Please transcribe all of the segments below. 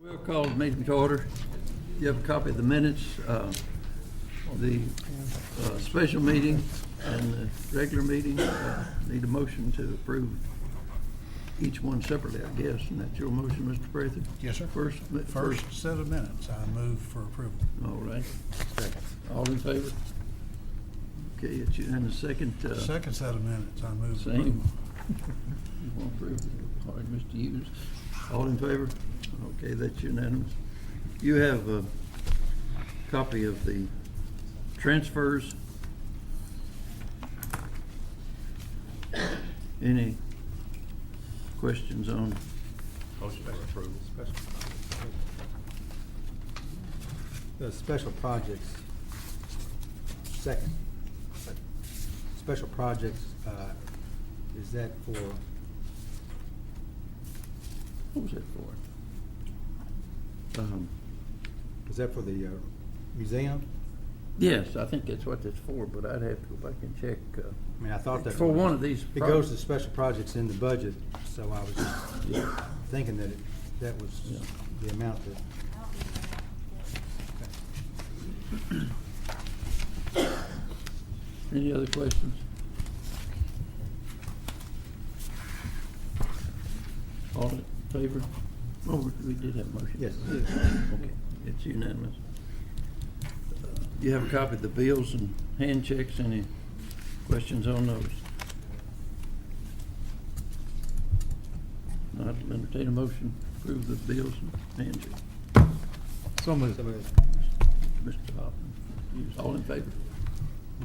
We'll call the meeting to order. You have a copy of the minutes, the special meeting and the regular meeting. Need a motion to approve each one separately, I guess, and that's your motion, Mr. Prather? Yes, sir. First Set of minutes, I move for approval. All right. All in favor? Okay, it's you, and the second. Second set of minutes, I move for Same. approval. You want to approve? All right, Mr. Hughes. All in favor? Okay, that's unanimous. You have a copy of the transfers. Any questions on? Motion for approval. The special projects, second. Special projects, is that for, What was that for? is that for the museum? Yes, I think that's what that's for, but I'd have to go back and check. I mean, I thought that. For one of these It goes to special projects in the budget, so I was just thinking that that was Yeah. the amount that. Any other questions? All in favor? Oh, we did have a motion. Yes. Okay, it's unanimous. You have a copy of the bills and hand checks. Any questions on those? Not entertain a motion, to approve the bills and hand checks. So moved. Mr. Hoffman, Hughes, all in favor?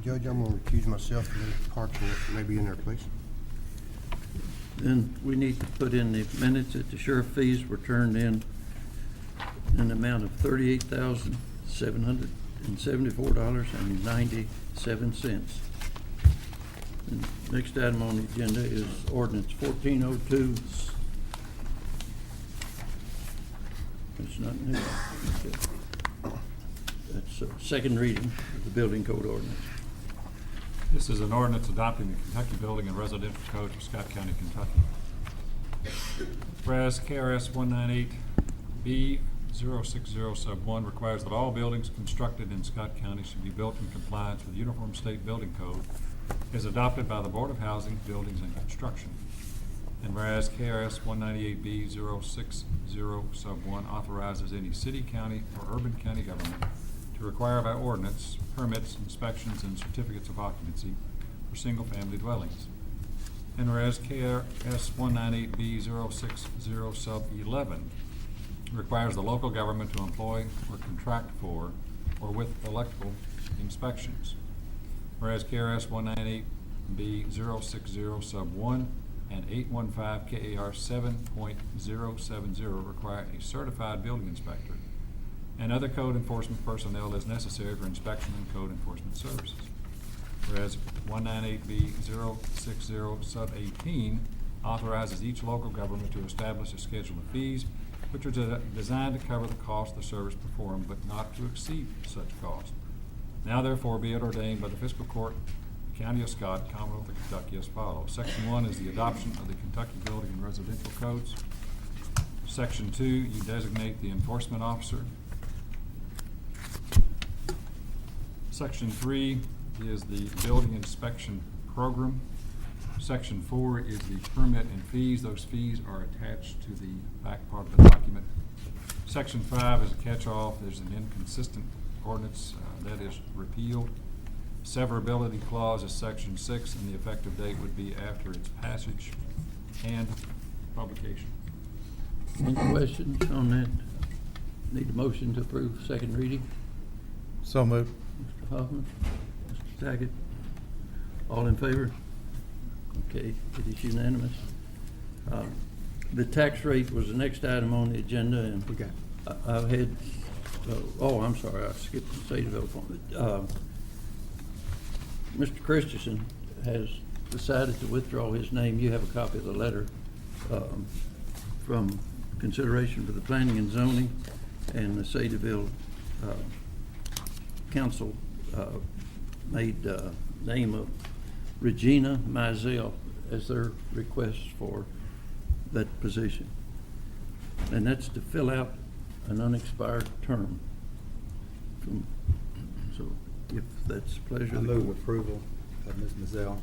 Judge, I'm gonna recuse myself from any part that may be in there, please. Then we need to put in the minutes that the sheriff fees were turned in an amount of $38,774.97. Next item on the agenda is ordinance 1402. It's not new. Okay. That's second reading of the building code ordinance. This is an ordinance adopting the Kentucky Building and Residential Code for Scott County, Kentucky. Whereas KRS 198B060 sub 1 requires that all buildings constructed in Scott County should be built in compliance with Uniform State Building Code, is adopted by the Board of Housing, Buildings, and Construction. And whereas KRS 198B060 sub 1 authorizes any city, county, or urban county government to require by ordinance permits, inspections, and certificates of occupancy for single-family dwellings. And whereas KRS 198B060 sub 11 requires the local government to employ or contract for or with electrical inspections. Whereas KRS 198B060 sub 1 and 815 KAR 7.070 require a certified building inspector and other code enforcement personnel as necessary for inspection and code enforcement services. Whereas 198B060 sub 18 authorizes each local government to establish a schedule of fees which are designed to cover the cost of the service performed but not to exceed such cost. Now therefore be it ordained by the Fiscal Court, County of Scott, Commonwealth of Kentucky as follows. Section 1 is the adoption of the Kentucky Building and Residential Codes. Section 2, you designate the enforcement officer. Section 3 is the building inspection program. Section 4 is the permit and fees. Those fees are attached to the back part of the document. Section 5 is a catch-all. There's an inconsistent ordinance that is repealed. Severability clause is section 6, and the effective date would be after its passage and publication. Any questions on that? Need a motion to approve second reading? So moved. Mr. Hoffman, Mr. Tackett, all in favor? Okay, it is unanimous. The tax rate was the next item on the agenda, and Okay. I've had, I'm sorry, I skipped the state development. Mr. Christensen has decided to withdraw his name. You have a copy of the letter from consideration for the planning and zoning, and the Sadeville Council made name of Regina Mizell as their request for that position. And that's to fill out an unexpired term. So if that's the pleasure I of the move court. approval of Ms. Mazzell.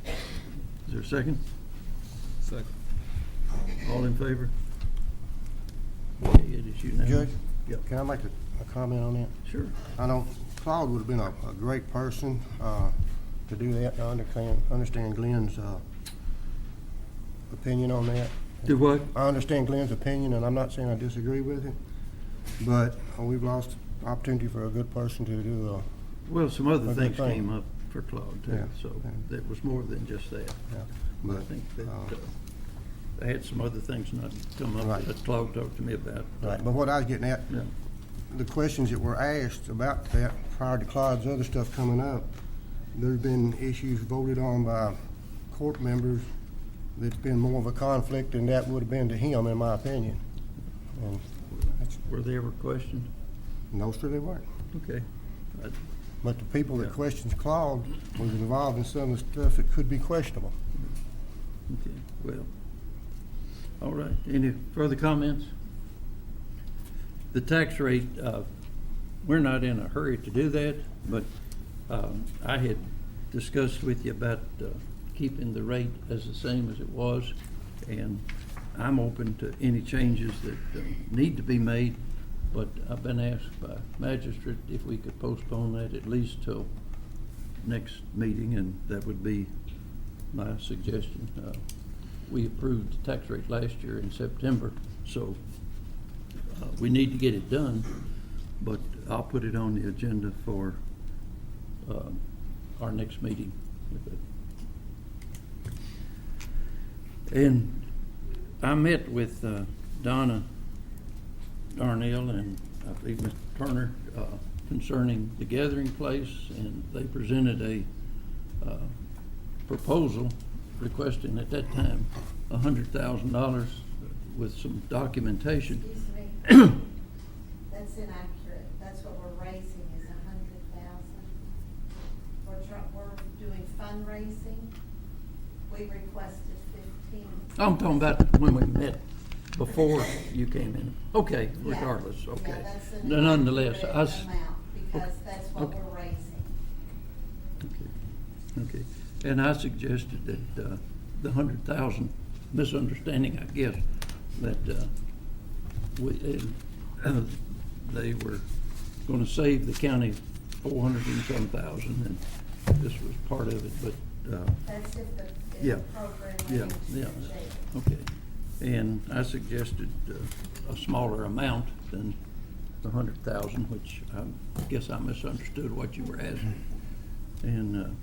Is there a second? Second. All in favor? Okay, it is unanimous. Judge, Yep, can I make a comment on that? sure. I know Claude would have been a great person to do that. I understand Glenn's opinion on that. Do what? I understand Glenn's opinion, and I'm not saying I disagree with it, but we've lost opportunity for a good person to do Well, some other Okay, things fine. came up for Claude too, Yeah, so yeah. that was more than just that. I but, think that I had some other things not come up Right. that Claude talked to me about. right, but what I was getting at, Yeah. the questions that were asked about that prior to Claude's other stuff coming up, there's been issues voted on by court members that's been more of a conflict than that would have been to him, in my opinion. And that's, Were there ever questions? no, sir, they weren't. Okay. I- But the people that Yeah. questions Claude was involved in some of the stuff that could be questionable. Okay, well, all right. Any further comments? The tax rate, we're not in a hurry to do that, but I had discussed with you about keeping the rate as the same as it was, and I'm open to any changes that need to be made, but I've been asked by magistrate if we could postpone that at least till next meeting, and that would be my suggestion. We approved the tax rate last year in September, so we need to get it done, but I'll put it on the agenda for our next meeting. And I met with Donna Darnell and I believe Mr. Turner concerning the gathering place, and they presented a proposal requesting at that time $100,000 with some documentation. Excuse me, that's inaccurate. That's what we're raising is 100,000. We're doing fundraising. We requested 15. I'm talking about when we met before you came in. Okay, Yeah. regardless, okay. Yeah, that's an Nonetheless, inaccurate amount because that's what Okay. we're raising. Okay, and I suggested that the 100,000, misunderstanding, I guess, that they were gonna save the county 400 and some thousand, and this was part of it, but, That's if Yeah. the program yeah, remains yeah, in shape. okay. And I suggested a smaller amount than the 100,000, which I guess I misunderstood what you were asking. And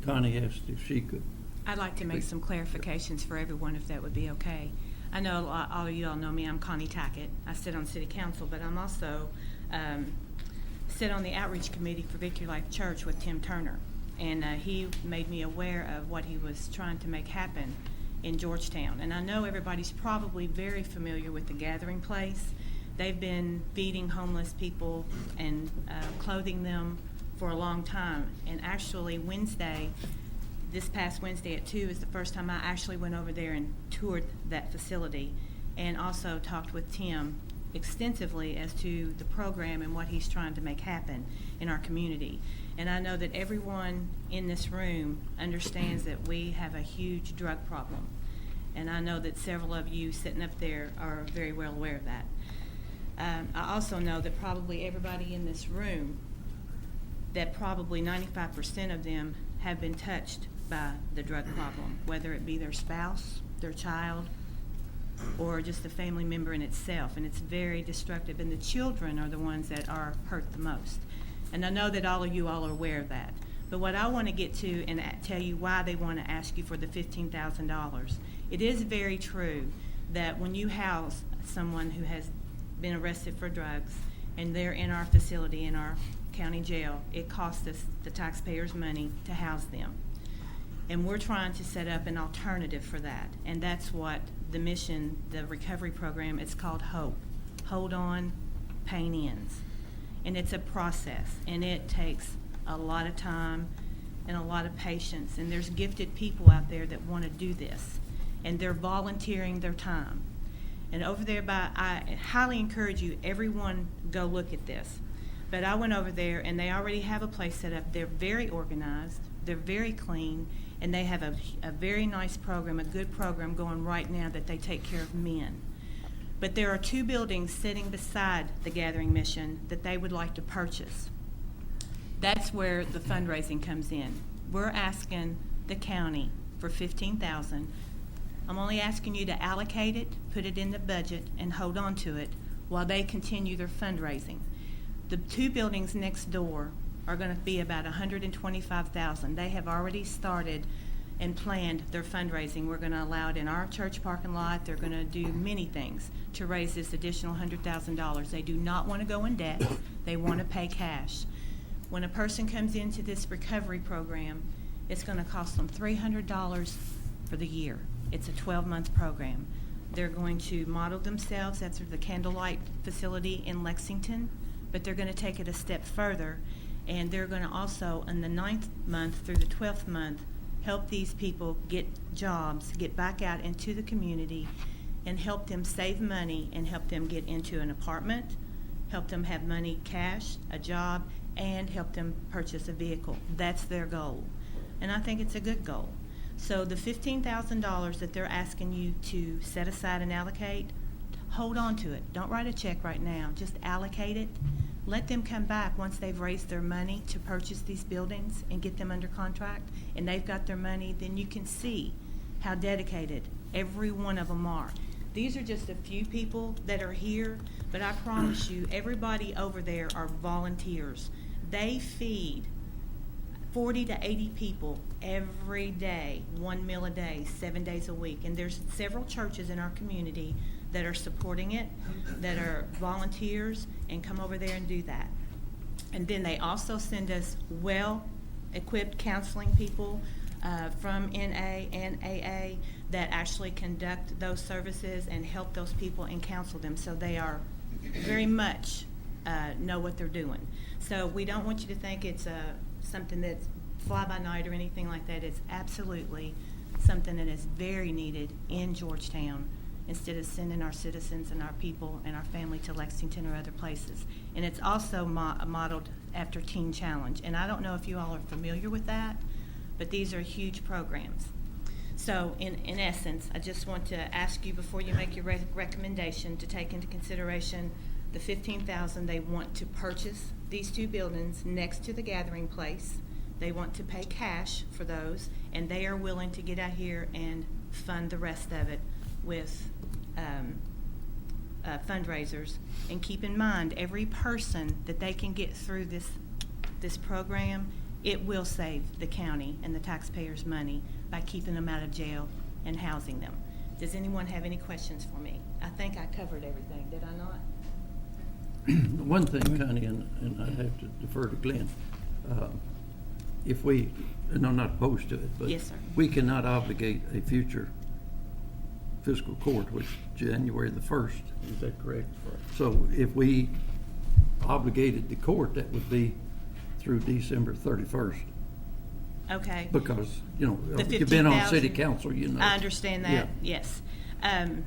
Connie asked if she could. I'd like to make some clarifications for everyone, if that would be okay. I know all of you all know me, I'm Connie Tackett. I sit on city council, but I'm also sit on the outreach committee for Victory Life Church with Tim Turner. And he made me aware of what he was trying to make happen in Georgetown. And I know everybody's probably very familiar with the Gathering Place. They've been feeding homeless people and clothing them for a long time. And actually this past Wednesday at 2 is the first time I actually went over there and toured that facility and also talked with Tim extensively as to the program and what he's trying to make happen in our community. And I know that everyone in this room understands that we have a huge drug problem. And I know that several of you sitting up there are very well aware of that. I also know that probably everybody in this room, that probably 95% of them have been touched by the drug problem, whether it be their spouse, their child, or just a family member in itself. And it's very destructive, and the children are the ones that are hurt the most. And I know that all of you all are aware of that. But what I want to get to and tell you why they want to ask you for the $15,000. It is very true that when you house someone who has been arrested for drugs and they're in our facility, in our county jail, it costs us, the taxpayers, money to house them. And we're trying to set up an alternative for that. And that's what the mission, the recovery program, it's called HOPE. Hold on, pain ends. And it's a process, and it takes a lot of time and a lot of patience. And there's gifted people out there that want to do this, and they're volunteering their time. And over there I highly encourage you, everyone, go look at this. But I went over there, and they already have a place set up. They're very organized, they're very clean, and they have a very nice program, a good program going right now that they take care of men. But there are 2 buildings sitting beside the Gathering Mission that they would like to purchase. That's where the fundraising comes in. We're asking the county for $15,000. I'm only asking you to allocate it, put it in the budget, and hold on to it while they continue their fundraising. The 2 buildings next door are going to be about $125,000. They have already started and planned their fundraising. We're going to allow it in our church parking lot. They're going to do many things to raise this additional $100,000. They do not want to go in debt. They want to pay cash. When a person comes into this recovery program, it's going to cost them $300 for the year. It's a 12-month program. They're going to model themselves after the Candlelight facility in Lexington, but they're going to take it a step further, and they're going to also, in the 9th month through the 12th month, help these people get jobs, get back out into the community, and help them save money and help them get into an apartment, help them have money, cash, a job, and help them purchase a vehicle. That's their goal. And I think it's a good goal. So the $15,000 that they're asking you to set aside and allocate, hold on to it. Don't write a check right now. Just allocate it. Let them come back once they've raised their money to purchase these buildings and get them under contract, and they've got their money. Then you can see how dedicated every one of them are. These are just a few people that are here, but I promise you, everybody over there are volunteers. They feed 40 to 80 people every day, 1 meal a day, 7 days a week. And there's several churches in our community that are supporting it, that are volunteers, and come over there and do that. And then they also send us well-equipped counseling people from NA and AA that actually conduct those services and help those people and counsel them. So they are very much know what they're doing. So we don't want you to think it's something that's fly-by-night or anything like that. It's absolutely something that is very needed in Georgetown, instead of sending our citizens and our people and our family to Lexington or other places. And it's also modeled after Teen Challenge. And I don't know if you all are familiar with that, but these are huge programs. So in essence, I just want to ask you, before you make your recommendation, to take into consideration the $15,000 they want to purchase these 2 buildings next to the Gathering Place. They want to pay cash for those, and they are willing to get out here and fund the rest of it with fundraisers. And keep in mind, every person that they can get through this program, it will save the county and the taxpayers money by keeping them out of jail and housing them. Does anyone have any questions for me? I think I covered everything, did I not? One thing, Connie, and I have to defer to Glenn, if we, and I'm not opposed to it, but Yes, sir. we cannot obligate a future fiscal court, which January the 1st, is that correct? So if we obligated the court, that would be through December 31st, Okay. because, you know, The you've been on 15,000. city council, you know. I understand that, Yeah. yes.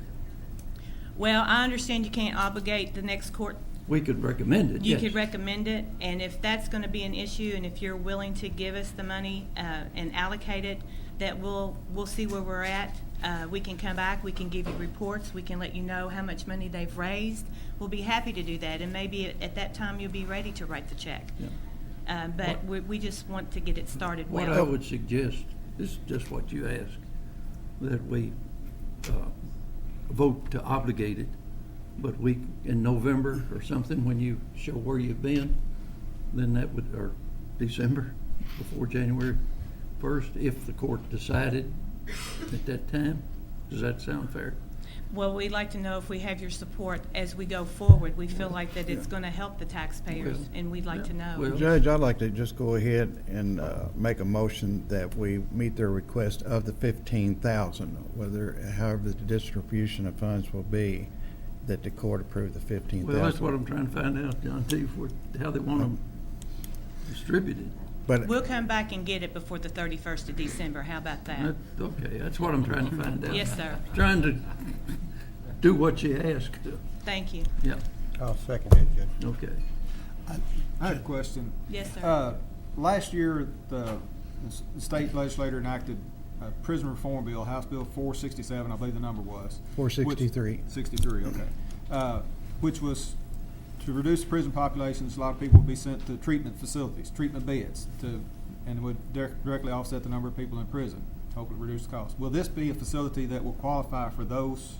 Well, I understand you can't obligate the next court. We could recommend it, You yes. could recommend it, and if that's going to be an issue, and if you're willing to give us the money and allocate it, that we'll see where we're at. We can come back, we can give you reports, we can let you know how much money they've raised. We'll be happy to do that, and maybe at that time you'll be ready to write the check. Yeah. But we just want to get it started well. What I would suggest, this is just what you asked, that we vote to obligate it, but we, in November or something, when you show where you've been, then that would, or December, before January 1st, if the court decided at that time. Does that sound fair? Well, we'd like to know if we have your support as we go forward. We feel like that it's going to help the taxpayers, Well, and we'd like to yeah, know. well- Judge, I'd like to just go ahead and make a motion that we meet their request of the $15,000, however the distribution of funds will be, that the court approve the $15,000. Well, that's what I'm trying to find out, John, too, how they want them distributed. But We'll come back and get it before the 31st of December. How about that? Okay, that's what I'm trying to find out. Yes, sir. Trying to do what you ask. Thank you. Yeah, I'll second that, Judge. okay. I had a question. Yes, sir. Last year, the state legislature enacted a prison reform bill, House Bill 467, I believe the number was. 463. 63, okay. Which was to reduce the prison populations. A lot of people would be sent to treatment facilities, treatment beds, and would directly offset the number of people in prison, hopefully reduce the cost. Will this be a facility that will qualify for those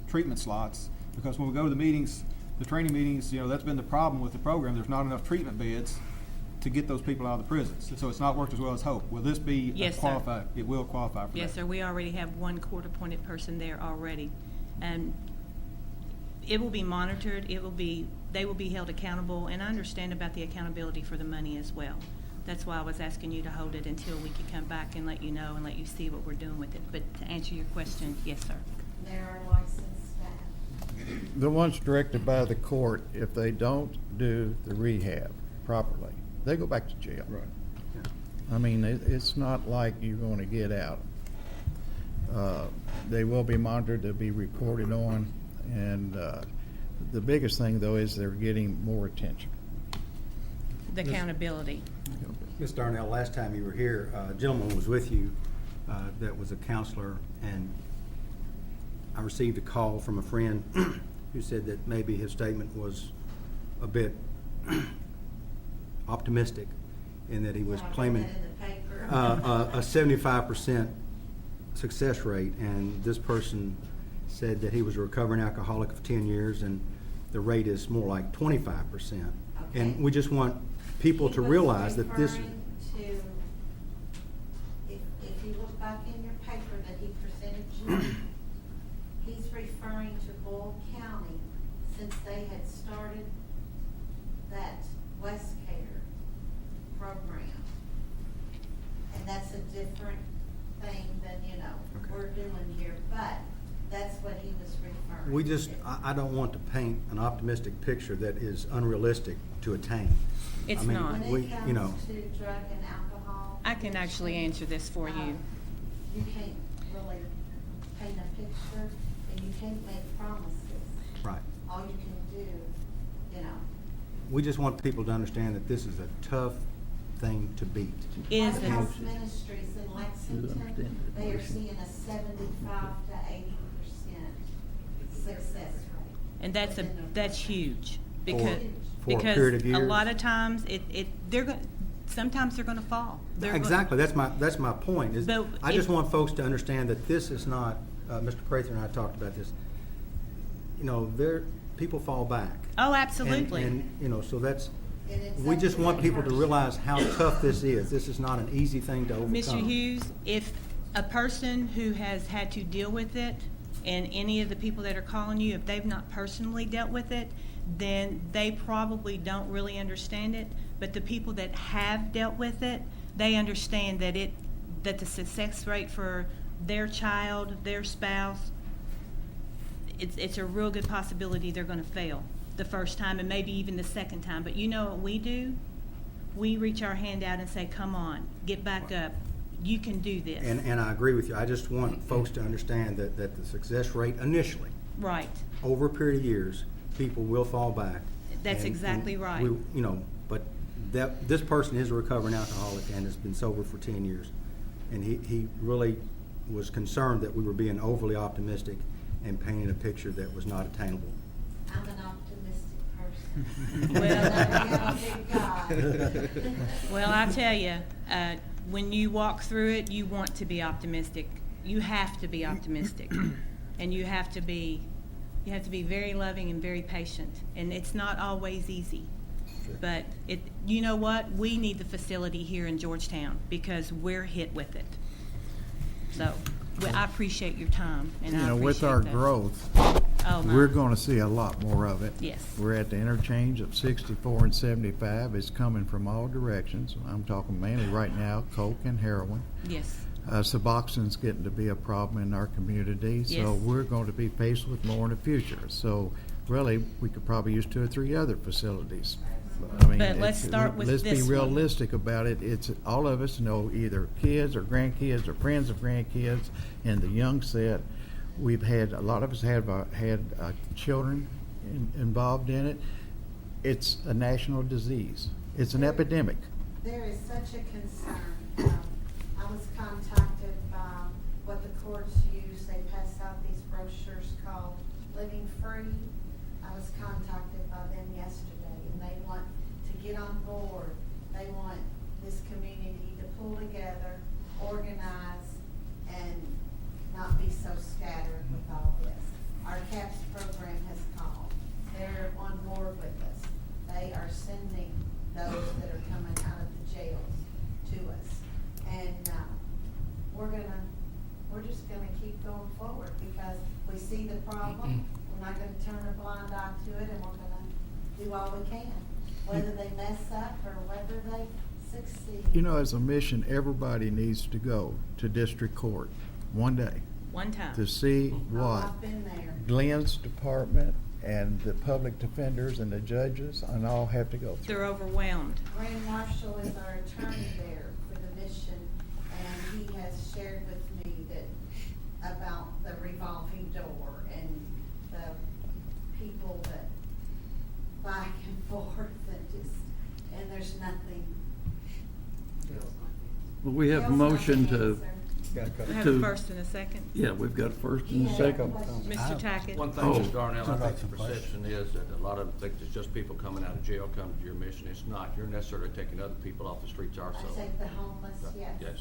treatment slots? Because when we go to the meetings, the training meetings, that's been the problem with the program. There's not enough treatment beds to get those people out of the prisons. So it's not worked as well as hoped. Will this be Yes, sir. qualified? It will qualify for that? Yes, sir, we already have one court-appointed person there already. And it will be monitored, they will be held accountable, and I understand about the accountability for the money as well. That's why I was asking you to hold it until we could come back and let you know and let you see what we're doing with it. But to answer your question, yes, sir. There are licensed staff. The ones directed by the court, if they don't do the rehab properly, they go back to jail. Right. I mean, it's not like you're going to get out. They will be monitored, they'll be reported on, and the biggest thing, though, is they're getting more attention. The accountability. Ms. Darnell, last time you were here, a gentleman was with you that was a counselor, and I received a call from a friend who said that maybe his statement was a bit optimistic in that he was Yeah, I read claiming that in the paper. a 75% success rate, and this person said that he was a recovering alcoholic of 10 years, and the rate is more like 25%. Okay. And we just want people to realize that this. He was referring to, if you look back in your paper that he presented you, he's referring to Boyle County since they had started that West Care program. And that's a different thing than, Okay. we're doing here, but that's what he was referring We just, to. I don't want to paint an optimistic picture that is unrealistic to attain. It's I mean, not. When we- it you know, comes to drug and alcohol. I can actually answer this for you. You can't really paint a picture, and you can't make promises. Right. All you can do, We just want people to understand that this is a tough thing to beat. Is White it? House Ministries in Lexington, understand the they are motion. seeing a 75 to 80% success rate. And that's within their that's huge, because, For a period of because a years. lot of times, sometimes they're gonna fall. They're gonna- Exactly, that's my point, is, But I just if- want folks to understand that this is not, Mr. Prather and I talked about this, people fall back. Oh, absolutely. And, so that's, And it's we up just to want that people to person. realize how tough this is. This is not an easy thing to overcome. Mr. Hughes, if a person who has had to deal with it, and any of the people that are calling you, if they've not personally dealt with it, then they probably don't really understand it. But the people that have dealt with it, they understand that the success rate for their child, their spouse, it's a real good possibility they're gonna fail the first time and maybe even the second time. But you know what we do? We reach our hand out and say, come on, get back up. You can do this. And I agree with you. I just want folks to understand that the success rate initially, Right. over a period of years, people will fall back. That's And- exactly and right. But this person is a recovering alcoholic and has been sober for 10 years. And he really was concerned that we were being overly optimistic and painting a picture that was not attainable. I'm an optimistic person. Well- I'm a big God. Well, I tell you, when you walk through it, you want to be optimistic. You have to be optimistic. And you have to be very loving and very patient. And it's not always easy. But you know what? We need the facility here in Georgetown because we're hit with it. So, I appreciate your time and I appreciate With our that. growth, Oh, my. we're going to see a lot more of it. Yes. We're at the interchange of 64 and 75. It's coming from all directions. I'm talking mainly right now, coke and heroin. Yes. Suboxone's getting to be a problem in our community, so Yes. we're going to be faced with more in the future. So really, we could probably use 2 or 3 other facilities. I mean, But let's it's- start with Let's this be one. realistic about it. It's, all of us know either kids or grandkids or friends of grandkids, and the young set We've had, a lot of us have had children involved in it. It's a national disease. It's an epidemic. There is such a concern. I was contacted by what the courts use. They pass out these brochures called Living Free. I was contacted by them yesterday, and they want to get on board. They want this community to pull together, organize, and not be so scattered with all this. Our CAPS program has called. They're on board with us. They are sending those that are coming out of the jails to us. And we're just gonna keep going forward because we see the problem. We're not gonna turn a blind eye to it, and we're gonna do all we can, whether they mess up or whether they succeed. You know, as a mission, everybody needs to go to district court one day One time. to see Oh, what I've been there. Glenn's department and the public defenders and the judges and all have to go through. They're overwhelmed. Grand Marshall is our attorney there for the mission, and he has shared with me that about the revolving door and the people that back and forth and there's nothing. Well, we have a Bill's motion not the to, answer. We have To- a first and a second. yeah, we've got a first and a Yeah, second. question. Mr. Tackett? One Oh. thing, Mr. Darnell, Talk I about think the some questions. perception is that a lot of them think it's just people coming out of jail coming to your mission. It's not. You're necessarily taking other people off the streets I also. take the homeless, yes. Yes.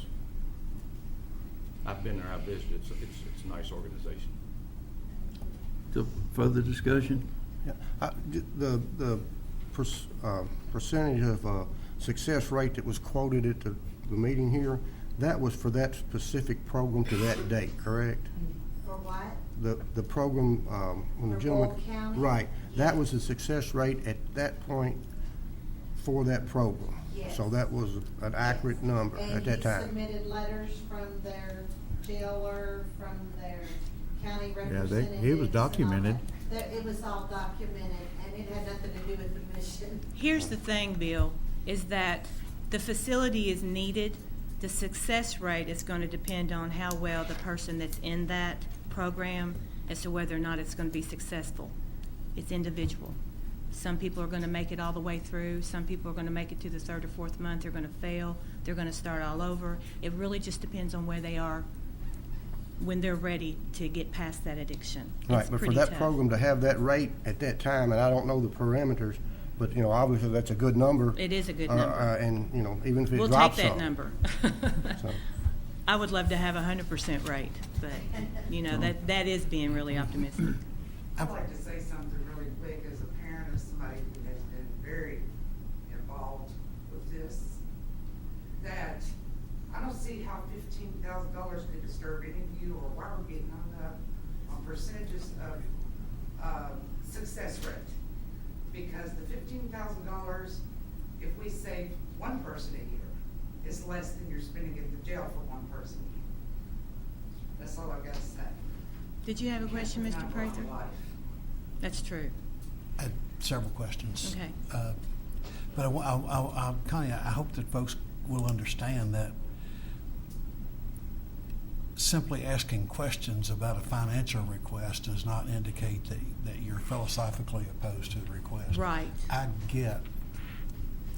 I've been there, I've visited. It's a nice organization. To further discussion? Yeah, the percentage of success rate that was quoted at the meeting here, that was for that specific program to that date, correct? For what? The program, when the For gentleman. Bull County? Right, that Yes. was the success rate at that point for that program. Yes. So that was an accurate number at that And time. he submitted letters from their jailer, from their county representative. he was documented. It was all documented, and it had nothing to do with the mission. Here's the thing, Bill, is that the facility is needed. The success rate is going to depend on how well the person that's in that program as to whether or not it's going to be successful. It's individual. Some people are going to make it all the way through. Some people are going to make it to the third or fourth month. They're going to fail. They're going to start all over. It really just depends on where they are when they're ready to get past that addiction. Right, It's but for pretty that tough. program to have that rate at that time, and I don't know the parameters, but, you know, obviously that's a good number. It is a good number. And, you know, even if it We'll drops take some. that number. So, I would love to have 100% rate, but, you know, that is being really optimistic. I'd like to say something really quick as a parent of somebody who has been very involved with this, that I don't see how $15,000 could disturb any of you or why we're getting hung up on percentages of success rate. Because the $15,000, if we save one person a year, is less than you're spending in the jail for one person a year. That's all I gotta say. Did you have a question, Can't Mr. deny my Prather? life. That's true. I had several questions. Okay. But Connie, I hope that folks will understand that simply asking questions about a financial request does not indicate that you're philosophically opposed to the request. Right. I get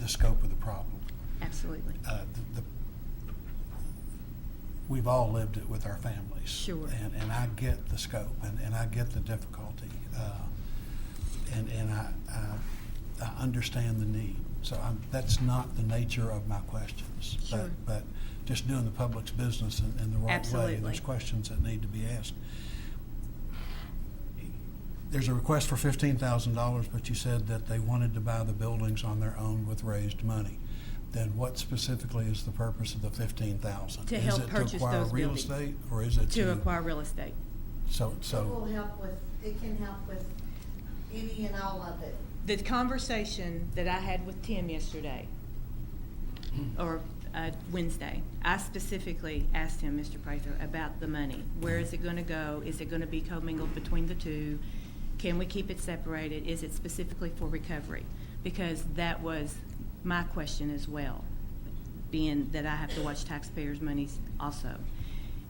the scope of the problem. Absolutely. We've all lived it with our families. Sure. And I get the scope, and I get the difficulty. And I understand the need. So that's not the nature of my questions. Sure. But just doing the public's business in the right way. Absolutely. There's questions that need to be asked. There's a request for $15,000, but you said that they wanted to buy the buildings on their own with raised money. Then what specifically is the purpose of the $15,000? To help purchase Is it to acquire those real buildings. estate, or is it To acquire real estate. So It will help with, it can help with any and all of it. The conversation that I had with Tim yesterday, or Wednesday, I specifically asked him, Mr. Prather, about the money. Where is it going to go? Is it going to be commingled between the two? Can we keep it separated? Is it specifically for recovery? Because that was my question as well, being that I have to watch taxpayers' monies also.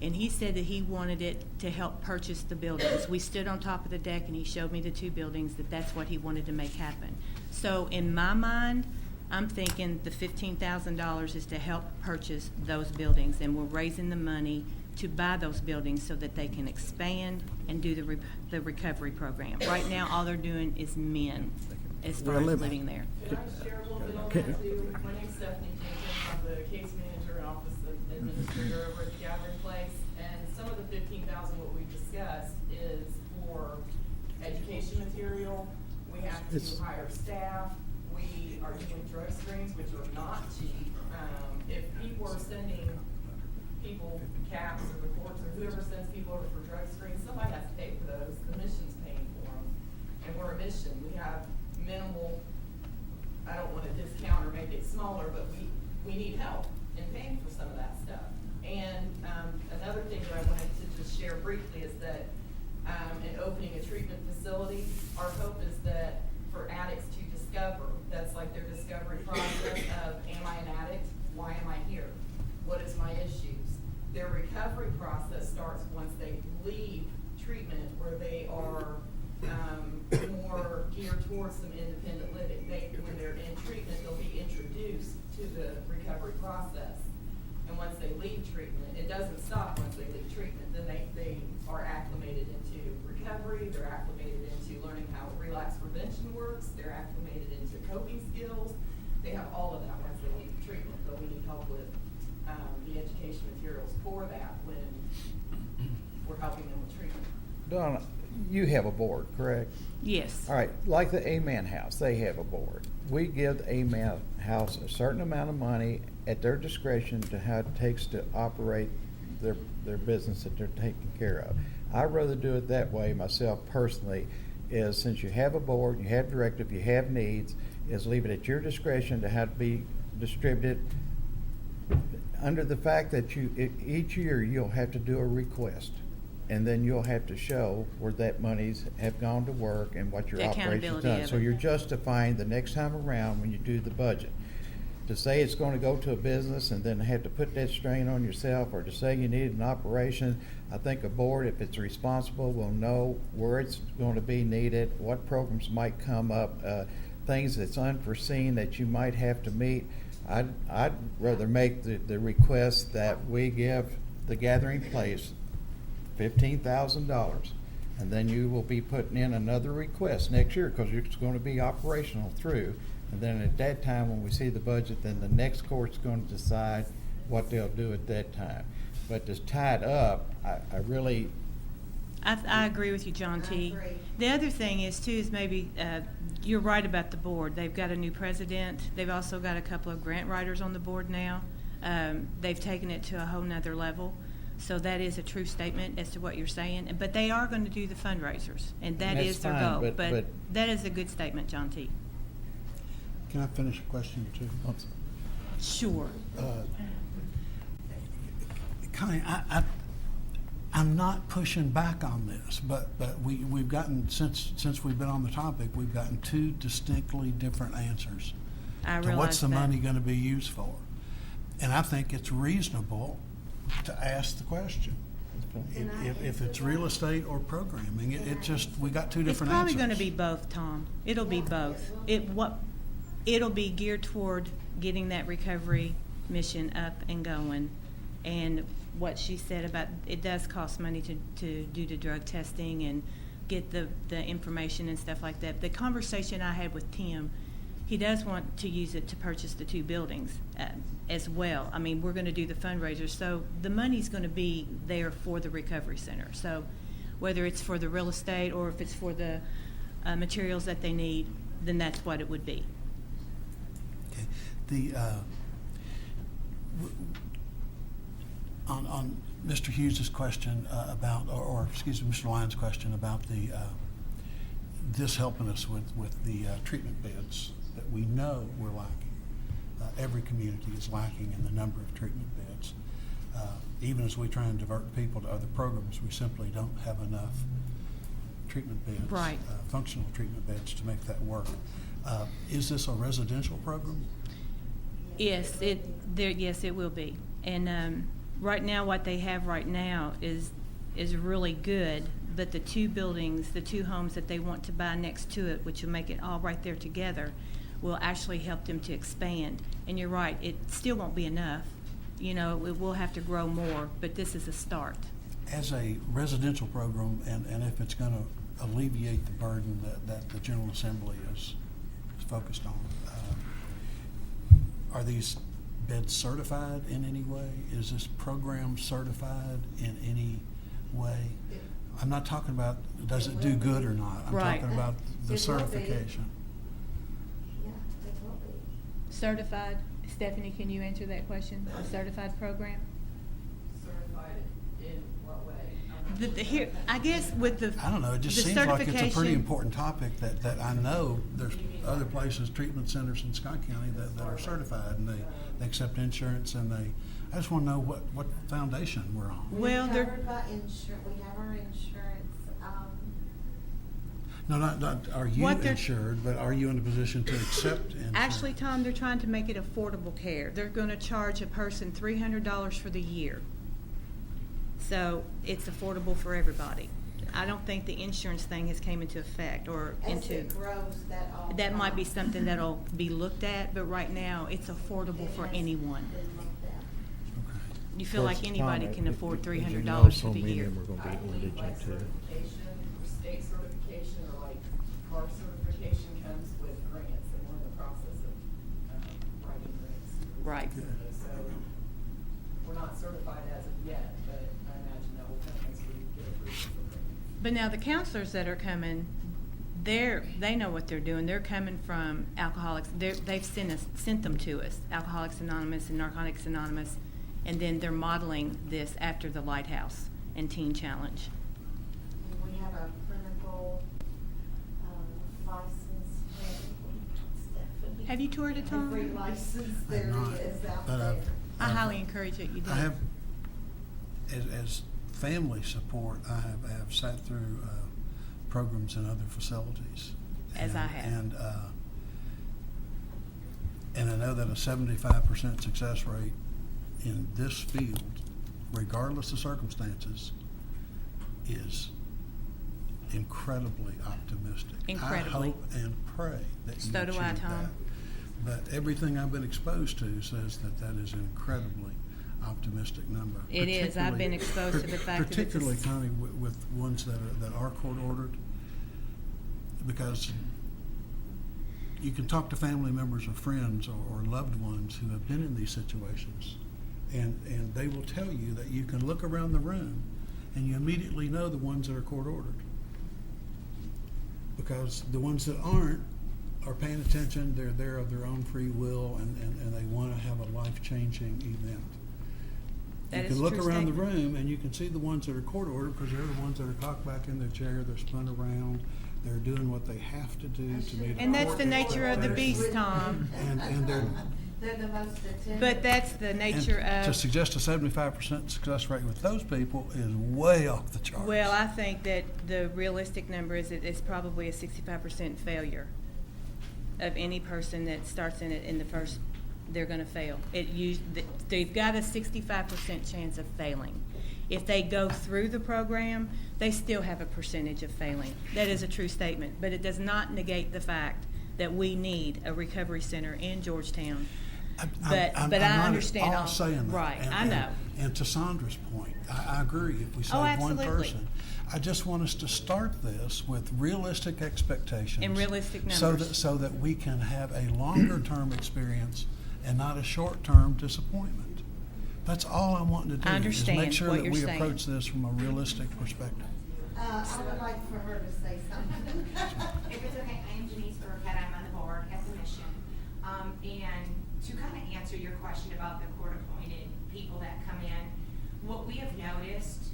And he said that he wanted it to help purchase the buildings. We stood on top of the deck and he showed me the 2 buildings, that's what he wanted to make happen. So in my mind, I'm thinking the $15,000 is to help purchase those buildings, and we're raising the money to buy those buildings so that they can expand and do the recovery program. Right now, all they're doing is men as far as living there. Can I share a little bit on that too? My name's Stephanie Jenkins. I'm the case manager and office administrator over at the Gathering Place. And some of the $15,000 what we discussed is for education material. We have to hire staff. We are doing drug screens, which are not cheap. If people are sending people, CAPS or the courts or whoever sends people over for drug screens, somebody has to pay for those. The mission's paying for them. And we're a mission. We have minimal, I don't want to discount or make it smaller, but we need help in paying for some of that stuff. And another thing that I wanted to just share briefly is that in opening a treatment facility, our hope is that for addicts to discover, that's like their discovery process of, am I an addict? Why am I here? What is my issues? Their recovery process starts once they leave treatment, where they are more geared towards some independent living. When they're in treatment, they'll be introduced to the recovery process. And once they leave treatment, it doesn't stop once they leave treatment. Then they are acclimated into recovery. They're acclimated into learning how relapse prevention works. They're acclimated into coping skills. They have all of that once they leave treatment, but we need help with the education materials for that when we're helping them with treatment. Donna, you have a board, correct? Yes. All right, like the Amen House, they have a board. We give the Amen House a certain amount of money at their discretion to how it takes to operate their business that they're taking care of. I'd rather do it that way myself personally, is since you have a board, you have directive, you have needs, is leave it at your discretion to how to be distributed, under the fact that each year you'll have to do a request. And then you'll have to show where that monies have gone to work and what your The operation's accountability done. of So it. you're justifying the next time around when you do the budget. To say it's gonna go to a business and then have to put that strain on yourself, or to say you need an operation, I think a board, if it's responsible, will know where it's gonna be needed, what programs might come up, things that's unforeseen that you might have to meet. I'd rather make the request that we give the Gathering Place $15,000, and then you will be putting in another request next year, because it's going to be operational through. And then at that time, when we see the budget, then the next court's going to decide what they'll do at that time. But to tie it up, I really, I agree with you, John T. I agree. The other thing is too, is maybe, you're right about the board. They've got a new president. They've also got a couple of grant writers on the board now. They've taken it to a whole nother level. So that is a true statement as to what you're saying. But they are going to do the fundraisers, and that that's is their fine, goal. but- That is a good statement, John T. Can I finish a question or two? Sure. Connie, I'm not pushing back on this, but we've gotten, since we've been on the topic, we've gotten 2 distinctly different answers I to realize what's the that. money going to be used for. And I think it's reasonable to ask the question. If it's real estate or programming, it just, we got 2 It's different probably answers. going to be both, Tom. It'll be both. It'll be geared toward getting that recovery mission up and going. And what she said about, it does cost money to do the drug testing and get the information and stuff like that. The conversation I had with Tim, he does want to use it to purchase the 2 buildings as well. I mean, we're going to do the fundraiser, so the money's going to be there for the recovery center. So whether it's for the real estate or if it's for the materials that they need, then that's what it would be. Okay. The, on Mr. Hughes's question about, or excuse me, Mr. Lyons' question about this helping us with the treatment beds that we know we're lacking. Every community is lacking in the number of treatment beds. Even as we try and divert people to other programs, we simply don't have enough treatment beds, Right. Functional treatment beds to make that work. Is this a residential program? Yes, it will be. And right now, what they have right now is really good, but the two buildings, the two homes that they want to buy next to it, which will make it all right there together, will actually help them to expand. And you're right, it still won't be enough. You know, it will have to grow more, but this is a start. As a residential program, and if it's gonna alleviate the burden that the General Assembly is focused on, are these beds certified in any way? Is this program certified in any way? I'm not talking about, does it do good or not? I'm Right. talking about It will the be. certification. Yeah, it will be. Certified, Stephanie, can you answer that question? A certified program? Certified in what way? Here, I guess with the I don't know, it just the seems like it's a pretty certification- important topic that I know there's other places, treatment centers in Scott County that are certified, and they accept insurance, and I just wanna know what foundation we're on. Well, We're they're- covered by we have our insurance, No, not, are you What they're- insured, but are you in a position to accept insurance? Actually, Tom, they're trying to make it affordable care. They're gonna charge a person $300 for the year. So it's affordable for everybody. I don't think the insurance thing has came into effect or as into. it grows, that all. That might be something that'll be looked at, but right now, it's affordable for anyone. You feel like anybody can afford $300 for the year. We're gonna I be believe indigent like too. certification, or state certification, or like car certification comes with grants, and we're in the process of, writing grants. Right. So, we're not certified as of yet, but I imagine that will come as we get approved for grants. But now the counselors that are coming, they know what they're doing. They're coming from Alcoholics. They've sent them to us, Alcoholics Anonymous and Narcotics Anonymous, and then they're modeling this after the Lighthouse and Teen Challenge. And we have a clinical, license, Stephanie. Have you toured it, Tom? Every license there not, is out but there. I highly encourage it. You do. I have, as family support, I have sat through programs in other facilities. As I have. And I know that a 75% success rate in this field, regardless of circumstances, is incredibly optimistic. Incredibly. I hope and pray that you So do I, achieve Tom. that. But everything I've been exposed to says that is an incredibly optimistic number. It is. I've been exposed to the fact that it's a Particularly, Connie, with ones that are court-ordered, because you can talk to family members or friends or loved ones who have been in these situations, and they will tell you that you can look around the room and you immediately know the ones that are court-ordered. Because the ones that aren't are paying attention, they're there of their own free will, and they want to have a life-changing event. That You is can a look true around the statement. room and you can see the ones that are court-ordered, because they're the ones that are cocked back in their chair, they're spun around, they're doing what they have to do to meet. And that's the nature of the beast, Tom. And They're the most attentive. But that's the nature and to of. suggest a 75% success rate with those people is way off the charts. Well, I think that the realistic number is that it's probably a 65% failure of any person that starts in it in the first. They're going to fail. They've got a 65% chance of failing. If they go through the program, they still have a percentage of failing. That is a true statement, but it does not negate the fact that we need a recovery center in Georgetown. But I understand I'm all- not saying that. right, And- I know. And to Sandra's point, I agree. If we save one absolutely. person, I just want us to start this with realistic expectations. And realistic So numbers. so that we can have a longer-term experience and not a short-term disappointment. That's all I'm wanting to do. I understand Is make sure what that you're we saying. approach this from a realistic perspective. I would like for her to say something. If it's okay, I am Denise Burkhead, I'm on the board at the mission. And to kind of answer your question about the court-appointed people that come in, what we have noticed,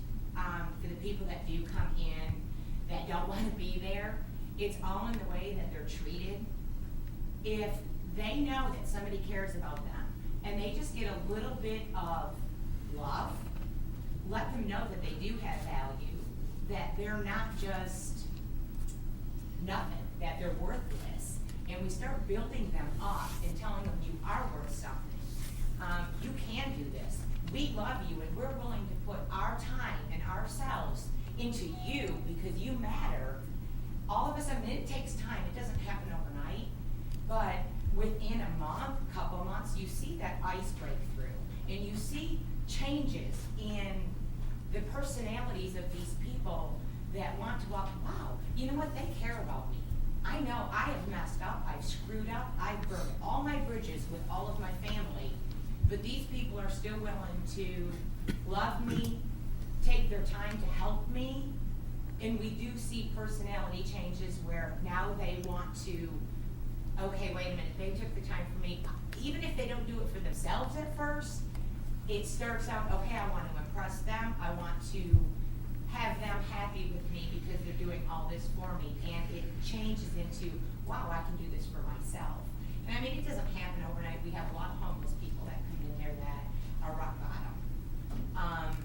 for the people that do come in that don't want to be there, it's all in the way that they're treated. If they know that somebody cares about them, and they just get a little bit of love, let them know that they do have value, that they're not just nothing, that they're worthless, and we start building them up and telling them you are worth something. You can do this. we love you and we're willing to put our time and ourselves into you because you matter. All of a sudden, it takes time, it doesn't happen overnight, but within a month, couple months, you see that ice break through, and you see changes in the personalities of these people that want to walk, wow, you know what, they care about me. I know I have messed up, I've screwed up, I've burned all my bridges with all of my family, but these people are still willing to love me, take their time to help me, and we do see personality changes where now they want to, okay, wait a minute, they took the time for me. Even if they don't do it for themselves at first, it starts out, okay, I want to impress them, I want to have them happy with me because they're doing all this for me, and it changes into, wow, I can do this for myself. And I mean, it doesn't happen overnight. We have a lot of homeless people that come in there that are rock bottom.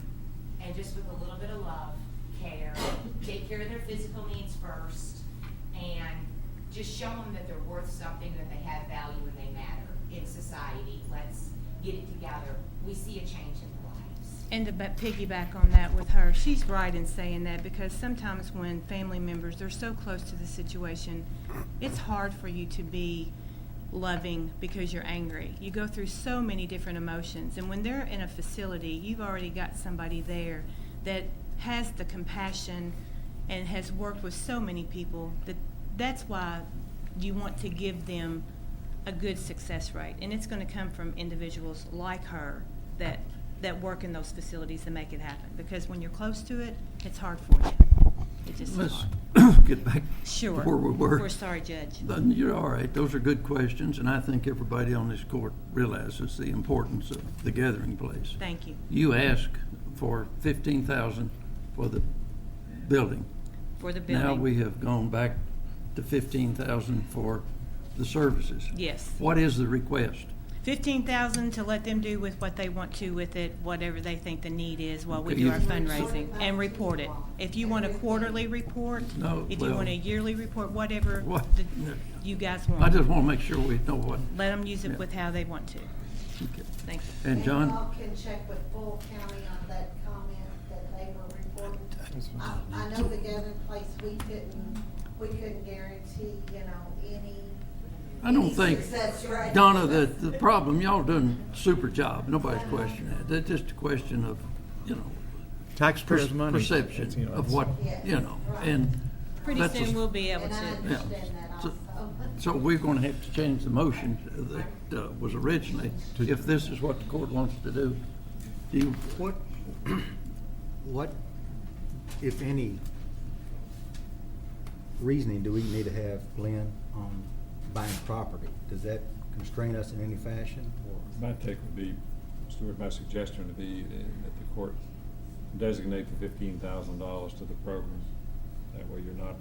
And just with a little bit of love, care, take care of their physical needs first, and just show them that they're worth something, that they have value and they matter in society. Let's get it together. We see a change in their lives. And to piggyback on that with her, she's right in saying that, because sometimes when family members are so close to the situation, it's hard for you to be loving because you're angry. You go through so many different emotions, and when they're in a facility, you've already got somebody there that has the compassion and has worked with so many people that's why you want to give them a good success rate. And it's going to come from individuals like her that work in those facilities to make it happen. Because when you're close to it, it's hard for you. It just is Let's hard. get back Sure. to where we were. We're sorry, Judge. You're all right. Those are good questions, and I think everybody on this court realizes the importance of the gathering place. Thank you. You asked for $15,000 for the building. For the building. Now we have gone back to $15,000 for the services. Yes. What is the request? $15,000 to let them do with what they want to with it, whatever they think the need is while we Okay, do you- our fundraising, and report it. If you want a quarterly report, No, if you well- want a yearly report, whatever What? you guys I want. just want to make sure we know what. Let them use it Yeah. with how they want to. Okay. Thank you. And John? y'all can check with Bull County on that comment that they were reporting. I know the gathering place, we couldn't guarantee, any. I don't any think, success rate. Donna, the problem, y'all doing a super job. Nobody's questioning that. That's just a question of, Taxpayers' money. perception of what, and Pretty that's soon a- we'll be able And I to. understand that So- also. So we're going to have to change the motion that was originally, if this is what the court wants to do. Do you, What, if any, reasoning do we need to have, Glenn, on buying property? Does that constrain us in any fashion, or? My take would be, Stuart, my suggestion would be that the court designate the $15,000 to the program. That way you're not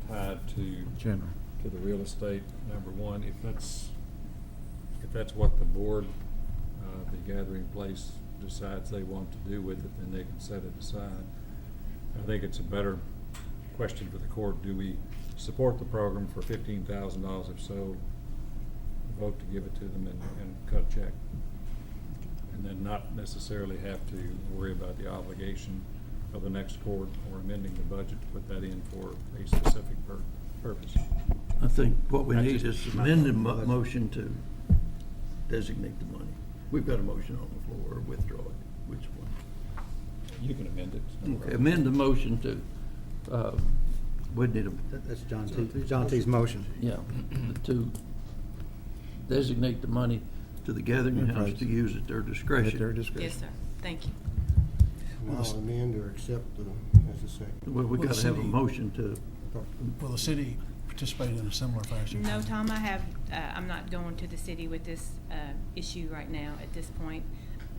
tied to General. to the real estate, number one. If that's what the board, the gathering place decides they want to do with it, then they can set it aside. I think it's a better question for the court. Do we support the program for $15,000? If so, vote to give it to them and cut a check. And then not necessarily have to worry about the obligation of the next court or amending the budget to put that in for a specific purpose. I think what we I need just- is amend the motion to designate the money. We've got a motion on the floor, or withdraw it, which one? You can amend it. It's no Okay, problem. amend the motion to, we need a, That's John T's motion. yeah, to designate the money to the gathering house to use at their discretion. At their discretion. Yes, sir. Thank you. I'll amend or accept as a second. Well, we Well, got the to have a city- motion to, Will the city participate in a similar fashion? No, Tom, I'm not going to the city with this issue right now at this point.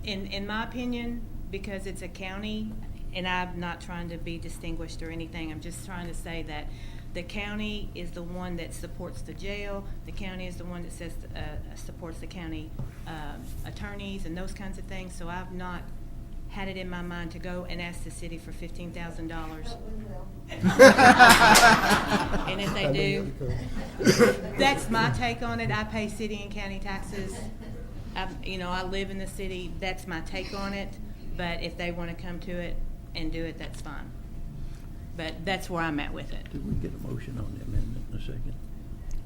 In my opinion, because it's a county, and I'm not trying to be distinguished or anything, I'm just trying to say that the county is the one that supports the jail, the county is the one that says, supports the county attorneys and those kinds of things, so I've not had it in my mind to go and ask the city for $15,000. But we will. And if they do, that's my take on it. I pay city and county taxes. I live in the city, that's my take on it, but if they want to come to it and do it, that's fine. But that's where I'm at with it. Did we get a motion on the amendment in a second?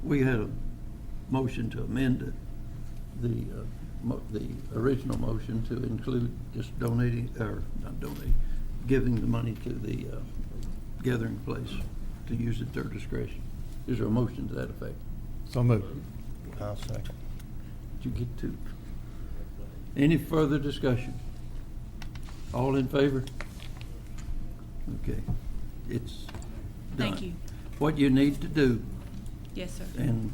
We had a motion to amend the original motion to include just donating, or not donating, giving the money to the gathering place to use at their discretion. Is there a motion to that effect? So moved. I'll second. Did you get to? Any further discussion? All in favor? Okay, it's done. Thank you. What you need to do, Yes, sir. and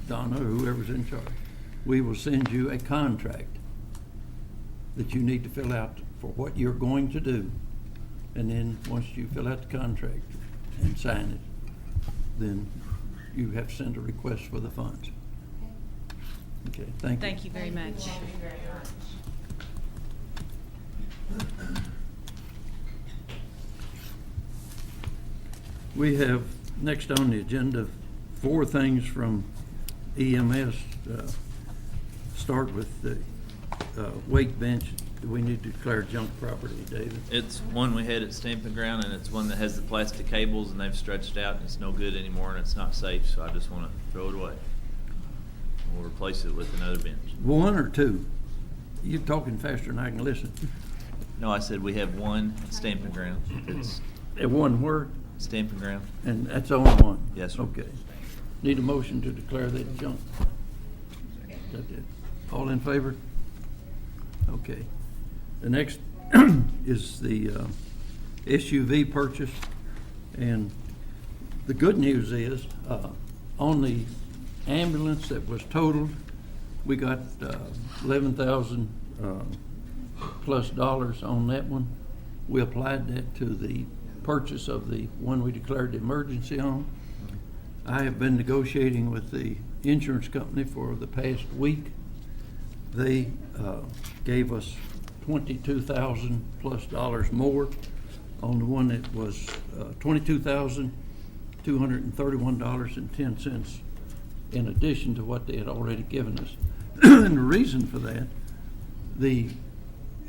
Donna or whoever's in charge, we will send you a contract that you need to fill out for what you're going to do. And then, once you fill out the contract and sign it, then you have to send a request for the funds. Okay, thank you. Thank you very much. Thank you very much. We have next on the agenda 4 things from EMS. Start with the weight bench. Do we need to declare junk property, David? It's one we had at Stamping Ground, and it's one that has the plastic cables, and they've stretched out, and it's no good anymore, and it's not safe, so I just want to throw it away. We'll replace it with another bench. 1 or 2? You're talking faster than I can listen. No, I said we have one at Stamping Ground. It's At 1 word, Stamping Ground. and that's only 1? Yes, sir. Okay. Need a motion to declare that junk. Got that. All in favor? Okay. The next is the SUV purchase. And the good news is, on the ambulance that was totaled, we got $11,000 plus on that one. We applied that to the purchase of the one we declared the emergency on. I have been negotiating with the insurance company for the past week. They gave us $22,000 plus more on the one that was $22,231.10 in addition to what they had already given us. And the reason for that, the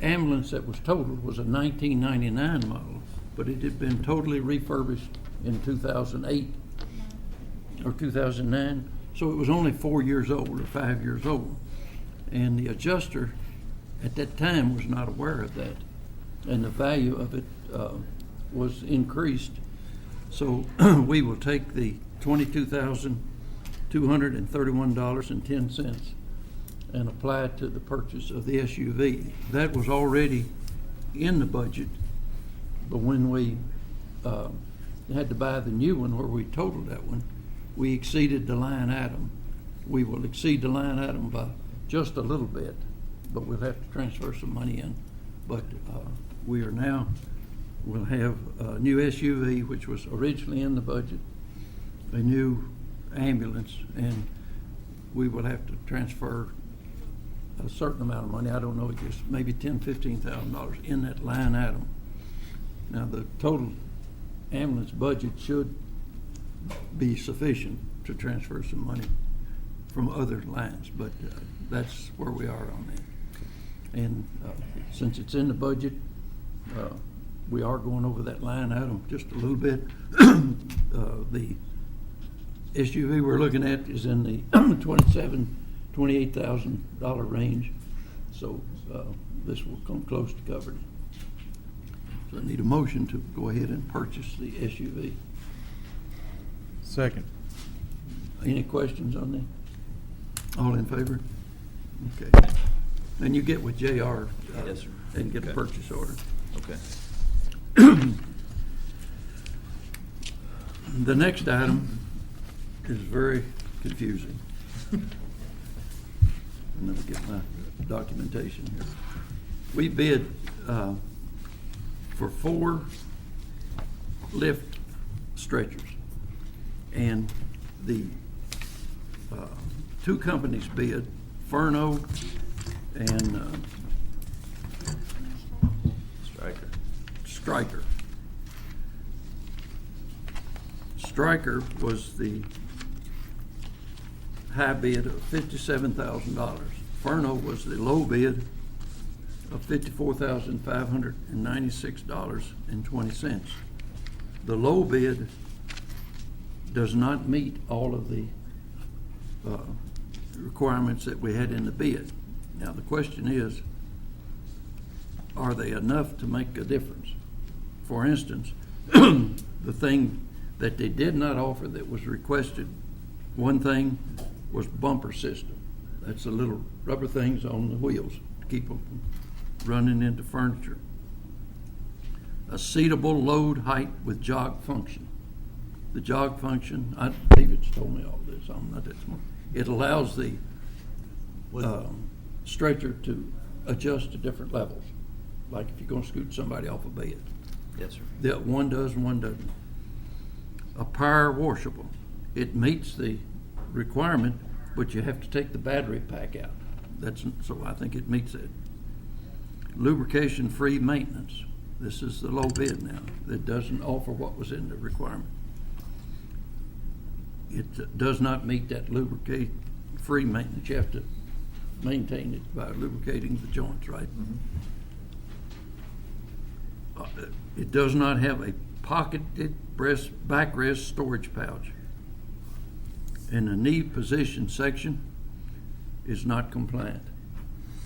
ambulance that was totaled was a 1999 model, but it had been totally refurbished in 2008 or 2009, so it was only 4 years old or 5 years old. And the adjuster at that time was not aware of that, and the value of it was increased. So we will take the $22,231.10 and apply it to the purchase of the SUV. That was already in the budget, but when we had to buy the new one where we totaled that one, we exceeded the line item. We will exceed the line item by just a little bit, but we'll have to transfer some money in. But we are now, we'll have a new SUV, which was originally in the budget, a new ambulance, and we will have to transfer a certain amount of money. I don't know, just maybe $10,000–15,000 in that line item. Now, the total ambulance budget should be sufficient to transfer some money from other lines, but that's where we are on that. And since it's in the budget, we are going over that line item just a little bit. The SUV we're looking at is in the $28,000 range, so this will come close to covering it. So I need a motion to go ahead and purchase the SUV. Second. Any questions on that? All in favor? Okay. And you get with JR. Yes, sir. And get a Okay. purchase order. Okay. The next item is very confusing. Let me get my documentation here. We bid for 4 lift stretchers, and the 2 companies bid, Furno and Stryker. Stryker was the high bid of $57,000. Furno was the low bid of $54,596.20. The low bid does not meet all of the requirements that we had in the bid. Now, the question is, are they enough to make a difference? For instance, the thing that they did not offer that was requested, one thing was bumper system. That's the little rubber things on the wheels to keep them from running into furniture. A seatable load height with jog function. The jog function, David's told me all this, I'm not that smart. It allows the stretcher to adjust to different levels, like if you're gonna scoot somebody off a bed. Yes, sir. That one does and one doesn't. A power washable. It meets the requirement, but you have to take the battery pack out. So I think it meets it. Lubrication-free maintenance. This is the low bid now. That doesn't offer what was in the requirement. It does not meet that lubricate-free maintenance. You have to maintain it by lubricating the joints, right? It does not have a pocketed backrest storage pouch. And the knee position section is not compliant.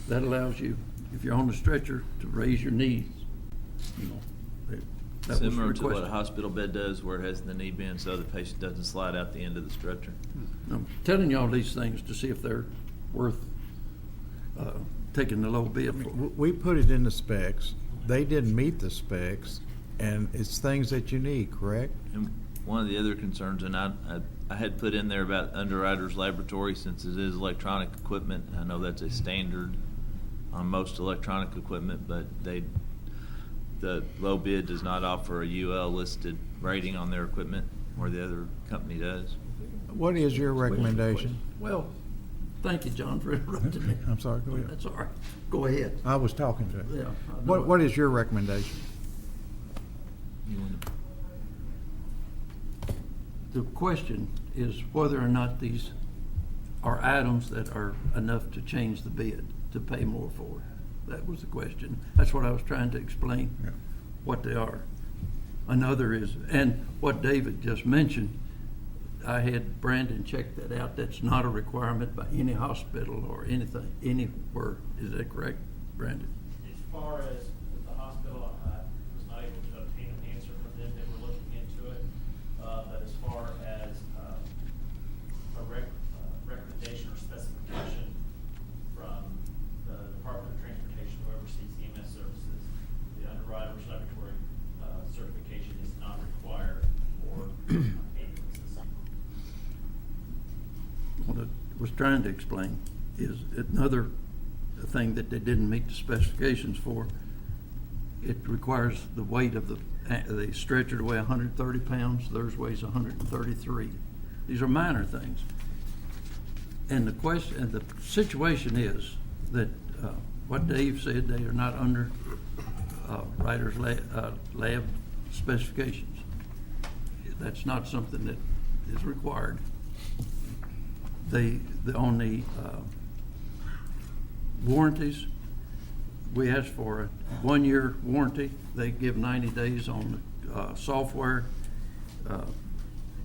That allows you, if you're on the stretcher, to raise your knees. You know, that was Similar to what a requested. hospital bed does, where it has the knee bend so the patient doesn't slide out the end of the stretcher. I'm telling you all these things to see if they're worth taking the low bid for. We put it in the specs. They didn't meet the specs, and it's things that you need, correct? And one of the other concerns, and I had put in there about Underwriters Laboratory, since it is electronic equipment. I know that's a standard on most electronic equipment, but the low bid does not offer a UL listed rating on their equipment, where the other company does. What is your recommendation? Well, thank you, John, for interrupting me. I'm sorry, go ahead. That's all right. Go ahead. I was talking to Yeah, you. I know. What is your recommendation? You want to- The question is whether or not these are items that are enough to change the bid, to pay more for. That was the question. That's what I was trying to explain, Yeah. what they are. Another is, and what David just mentioned, I had Brandon check that out. That's not a requirement by any hospital or anything, anywhere. Is that correct, Brandon? As far as the hospital, I was not able to obtain an answer from them. They were looking into it. But as far as a recommendation or specification from the Department of Transportation, who oversees EMS services, the Underwriters Laboratory certification is not required for ambulances. What I was trying to explain is another thing that they didn't meet the specifications for. It requires the weight of the stretcher to weigh 130 pounds. Theirs weighs 133. These are minor things. And the situation is that what Dave said, they are not under Writer's Lab specifications. That's not something that is required. On the warranties, we asked for a 1-year warranty. They give 90 days on the software.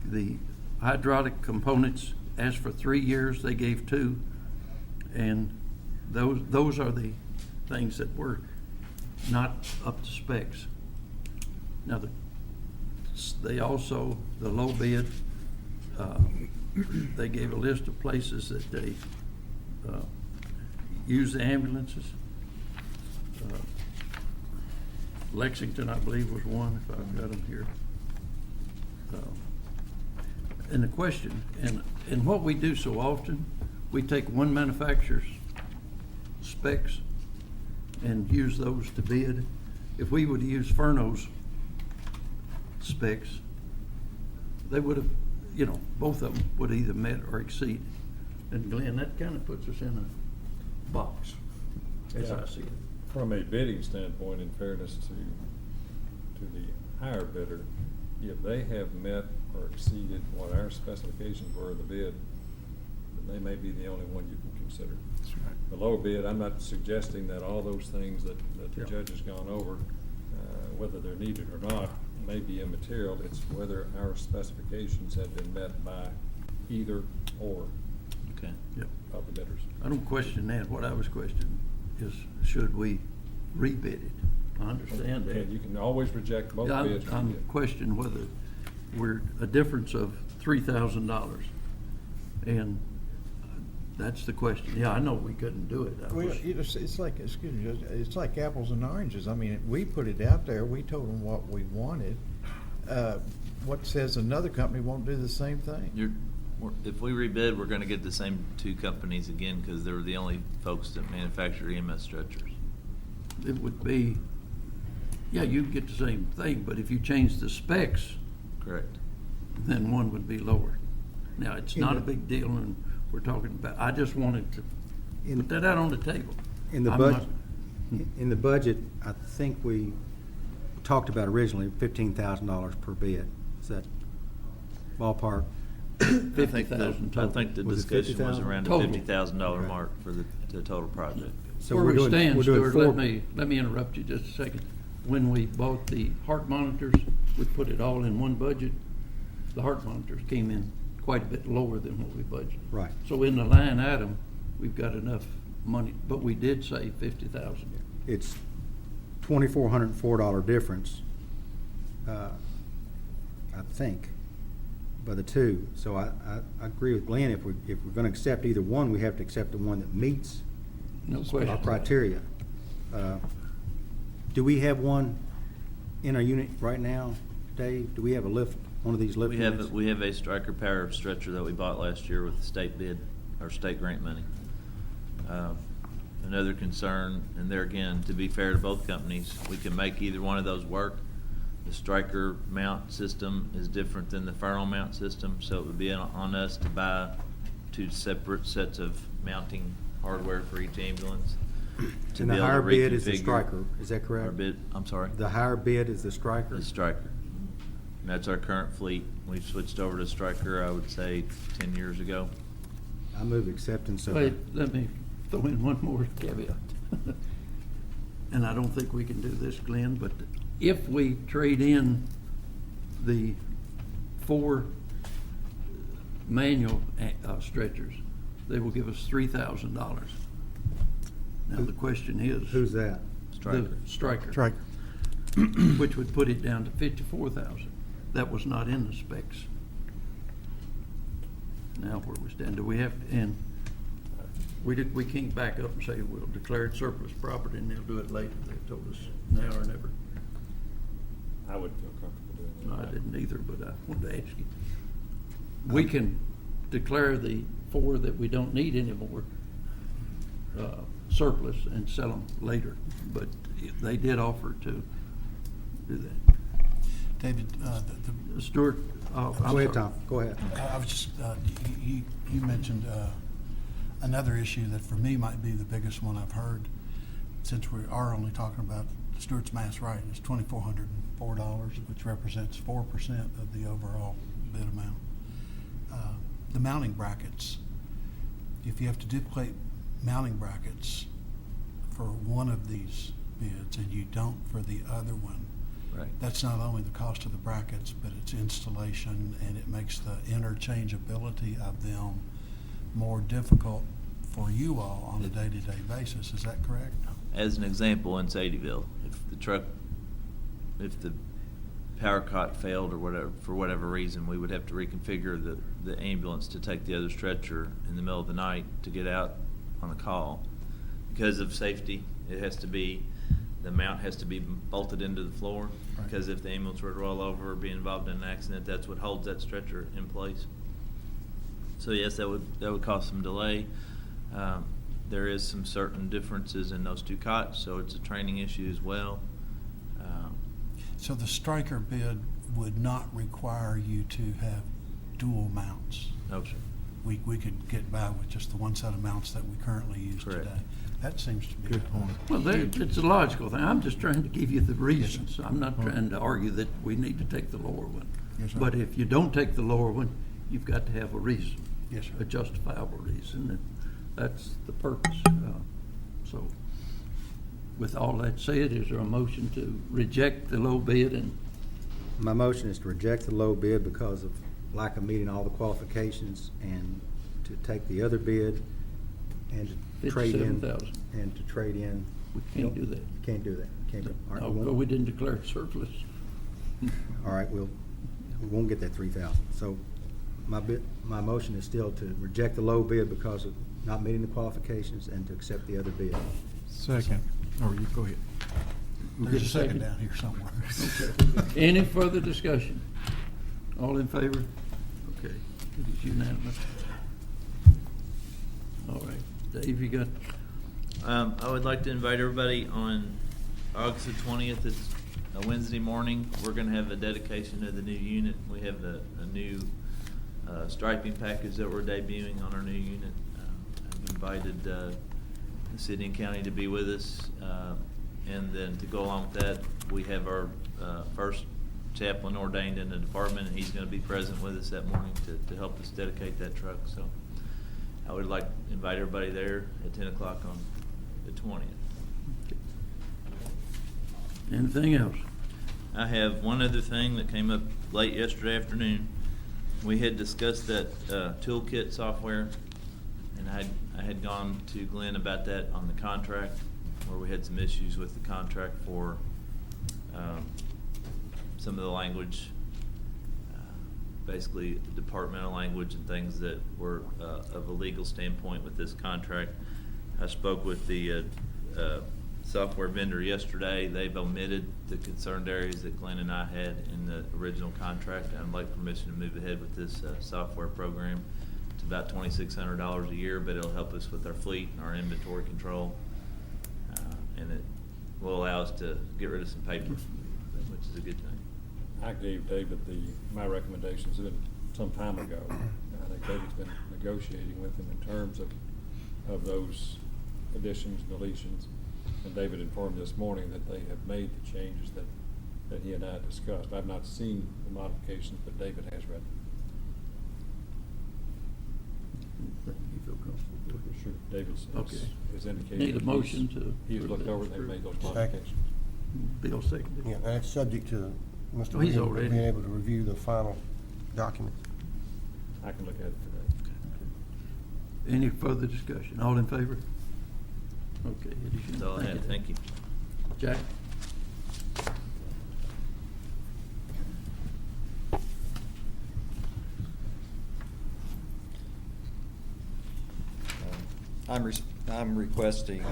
The hydraulic components asked for 3 years. They gave 2, and those are the things that were not up to specs. Now, they also, the low bid, they gave a list of places that they use the ambulances. Lexington, I believe, was one, if I've got them here. And the question, and what we do so often, we take one manufacturer's specs and use those to bid. If we would use Furno's specs, they would have, both of them would either met or exceeded. And Glenn, that kind of puts us in a box, as I see it. From a bidding standpoint, in fairness to the higher bidder, if they have met or exceeded what our specifications were of the bid, they may be the only one you can consider. That's right. The lower bid, I'm not suggesting that all those things that the Yeah. judge has gone over, whether they're needed or not, may be immaterial. It's whether our specifications have been met by either or Okay. Yep. of the bidders. I don't question that. What I was questioning is, should we rebid it? I understand that. And you can always reject both Yeah, bids. I'm questioning whether we're a difference of $3,000. And that's the question. Yeah, I know we couldn't do it. I Well, was- it's like, excuse me, Judge, it's like apples and oranges. I mean, we put it out there, we told them what we wanted. What says another company won't do the same thing? If we rebid, we're gonna get the same two companies again, because they were the only folks that manufacture EMS stretchers. It would be, yeah, you'd get the same thing, but if you change the specs, Correct. then one would be lower. Now, it's not a big deal, and we're talking about, I just wanted to put that out on the table. In the I'm budget, not- in the budget, I think we talked about originally $15,000 per bid. Is that ballpark? I think the 50,000 total. discussion was 50,000? around the Total. $50,000 Right. mark for the total project. So Where we're we doing- stand, we're doing Stuart, four- let me interrupt you just a second. When we bought the heart monitors, we put it all in one budget. The heart monitors came in quite a bit lower than what we budgeted. Right. So in the line item, we've got enough money, but we did save 50,000. It's $2,404 difference, I think, by the two. So I agree with Glenn, if we're gonna accept either one, we have to accept the one that meets No our question. criteria. Do we have one in our unit right now, Dave? Do we have one of these lift units? We have a Stryker Power stretcher that we bought last year with state bid, or state grant money. Another concern, and there again, to be fair to both companies, we can make either one of those work. The Stryker mount system is different than the Furlong mount system, so it would be on us to buy two separate sets of mounting hardware for each ambulance. to And be the able to higher bid is the reconfigure. Stryker, is that Our correct? bid, I'm sorry? The higher bid is the Stryker? The Stryker. And that's our current fleet. We've switched over to Stryker, I would say, 10 years ago. I move acceptance of. Wait, let me throw in one more caveat. And I don't think we can do this, Glenn, but if we trade in the 4 manual stretchers, they will give us $3,000. Now, the question is. Who's that? Stryker. The Stryker. Stryker. Which would put it down to 54,000. That was not in the specs. Now where we stand, do we have, and we can't back up and say we'll declare it surplus property and they'll do it later. They told us now or never. I would feel comfortable doing No, that. I didn't either, but I wanted to ask you. We can declare the 4 that we don't need anymore surplus and sell them later, but they did offer to do that. David, Stuart, I'm Go ahead, sorry. Tom, go ahead. I was just, you mentioned another issue that for me might be the biggest one I've heard, since we are only talking about Stuart's Mass Right, is $2,404, which represents 4% of the overall bid amount. The mounting brackets, if you have to duplicate mounting brackets for one of these bids and you don't for the other one, Right. that's not only the cost of the brackets, but it's installation, and it makes the interchangeability of them more difficult for you all on a day-to-day basis. Is that correct? As an example, in Sadieville, if the power cot failed or whatever, for whatever reason, we would have to reconfigure the ambulance to take the other stretcher in the middle of the night to get out on a call. Because of safety, the mount has to be bolted into the floor, Right. because if the ambulance were to roll over or be involved in an accident, that's what holds that stretcher in place. So yes, that would cause some delay. There is some certain differences in those two cots, so it's a training issue as well. So the Stryker bid would not require you to have dual mounts. No, sir. We could get by with just the one set of mounts that we currently use Correct. today. That seems to be. Good point. Well, it's a logical thing. I'm just trying to give you the reasons. I'm not trying to argue that we need to take the lower one. Yes, sir. But if you don't take the lower one, you've got to have a reason. Yes, sir. a justifiable reason, and that's the purpose. So, with all that said, is there a motion to reject the low bid and My motion is to reject the low bid because of lack of meeting all the qualifications, and to take the other bid and to trade in. $57,000? And to trade in. We can't do that. You can't do that. Can't do. All right, No, we won't- we didn't declare it surplus. All right, we won't get that 3,000. So my motion is still to reject the low bid because of not meeting the qualifications, and to accept the other bid. Second. Or you go ahead. There's a second down here somewhere. Any further discussion? All in favor? Okay, it is unanimous. All right, Dave, you got, I would like to invite everybody on August the 20th. It's a Wednesday morning. We're going to have a dedication of the new unit. We have a new striping package that we're debuting on our new unit. I've invited the city and county to be with us. And then to go along with that, we have our first chaplain ordained in the department, and he's going to be present with us that morning to help us dedicate that truck. So I would like to invite everybody there at 10 o'clock on the 20th. anything else? I have one other thing that came up late yesterday afternoon. We had discussed that toolkit software, and I had gone to Glenn about that on the contract, where we had some issues with the contract for some of the language, basically departmental language and things that were of a legal standpoint with this contract. I spoke with the software vendor yesterday. They've omitted the concerned areas that Glenn and I had in the original contract. I'd like permission to move ahead with this software program. It's about $2,600 a year, but it'll help us with our fleet and our inventory control. And it will allow us to get rid of some paper, which is a good thing. I gave David my recommendations some time ago. I think David's been negotiating with him in terms of those additions, deletions. And David informed this morning that they have made the changes that he and I discussed. I've not seen the modifications, but David has read them. You feel comfortable with it? Sure. David Okay. has indicated. Need a that motion to He's approve looked that. over, they've made those Second. modifications. Bill seconded. Yeah, that's subject to Mr. Oh, he's Williams already- being able to review the final document. I can look at it today. Any further discussion? All in favor? Okay, it is That's all I have. Thank you. Jack? I'm requesting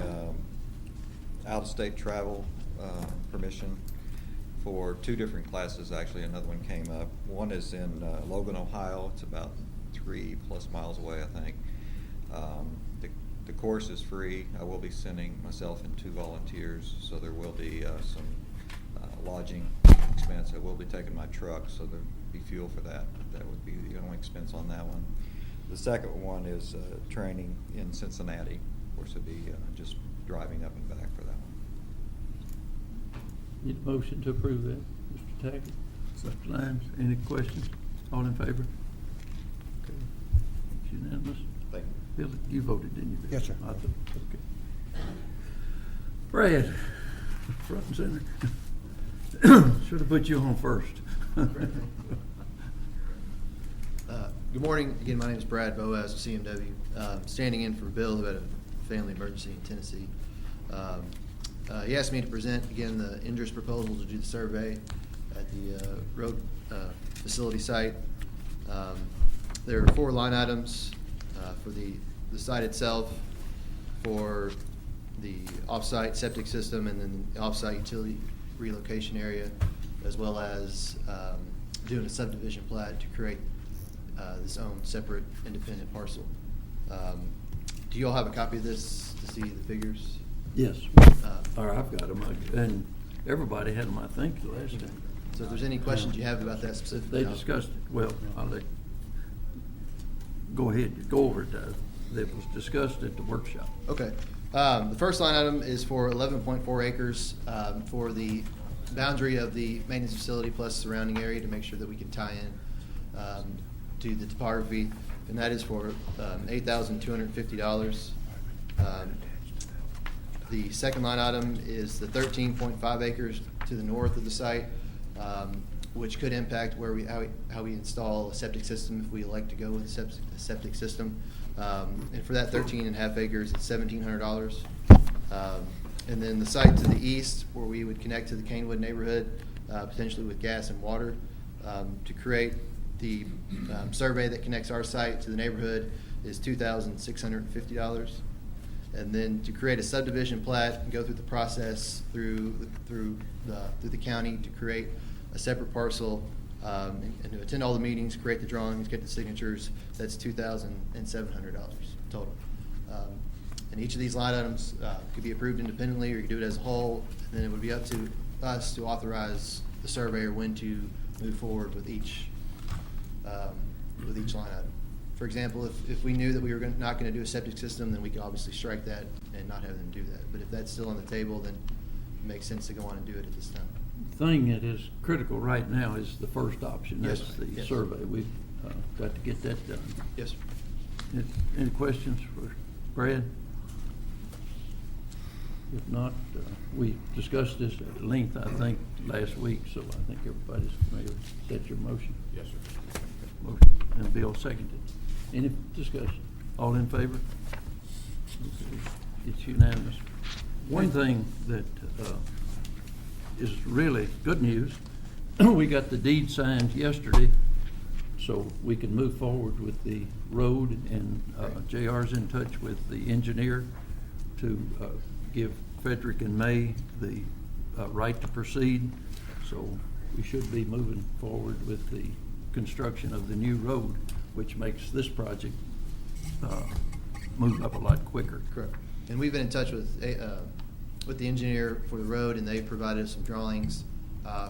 out-of-state travel permission for two different classes. Actually, another one came up. One is in Logan, Ohio. It's about 3+ miles away, I think. The course is free. I will be sending myself and 2 volunteers, so there will be some lodging expense. I will be taking my truck, so there'll be fuel for that. That would be the only expense on that one. The second one is training in Cincinnati. Of course, it'd be just driving up and back for that one. Need a motion to approve that, Mr. Tackett? Mr. Lyons, any questions? All in favor? Okay, it's unanimous. Thank you. Bill, you voted, didn't you, Bill? Yes, sir. I thought, okay. Brad, front and center. Should have put you on first. Good morning. Again, my name is Brad Boaz with CMW. Standing in for Bill, who had a family emergency in Tennessee. He asked me to present, again, the Indris proposal to do the survey at the road facility site. There are 4 line items for the site itself, for the off-site septic system, and then the off-site utility relocation area, as well as doing a subdivision plat to create this own separate independent parcel. Do you all have a copy of this to see the figures? Yes, or I've got them, and everybody had them, I think, the last time. So if there's any questions you have about that specifically. They discussed it, well, I'll let, go ahead, go over it, that was discussed at the workshop. Okay. The first line item is for 11.4 acres for the boundary of the maintenance facility plus surrounding area to make sure that we can tie in to the topography, and that is for $8,250. The second line item is the 13.5 acres to the north of the site, which could impact how we install a septic system if we elect to go with a septic system. And for that 13.5 acres, it's $1,700. And then the site to the east, where we would connect to the Canewood neighborhood, potentially with gas and water, to create the survey that connects our site to the neighborhood is $2,650. And then to create a subdivision plat and go through the process through the county to create a separate parcel, and to attend all the meetings, create the drawings, get the signatures, that's $2,700 total. And each of these line items could be approved independently, or you could do it as a whole, and then it would be up to us to authorize the surveyor when to move forward with each line item. For example, if we knew that we were not going to do a septic system, then we could obviously strike that and not have them do that. But if that's still on the table, then it makes sense to go on and do it at this time. The thing that is critical right now is the first option. Yes, That's sir. the Yes. survey. We've got to get that done. Yes, sir. Any questions for Brad? If not, we discussed this at length, I think, last week, so I think everybody's familiar. Is that your motion? Yes, sir. Motion, and Bill seconded. Any discussion? All in favor? Okay, it's unanimous. One thing that is really good news, we got the deed signed yesterday, so we can move forward with the road, and JR's in touch with the engineer to give Frederick and May the right to proceed. So we should be moving forward with the construction of the new road, which makes this project move up a lot quicker. Correct. And we've been in touch with the engineer for the road, and they provided us some drawings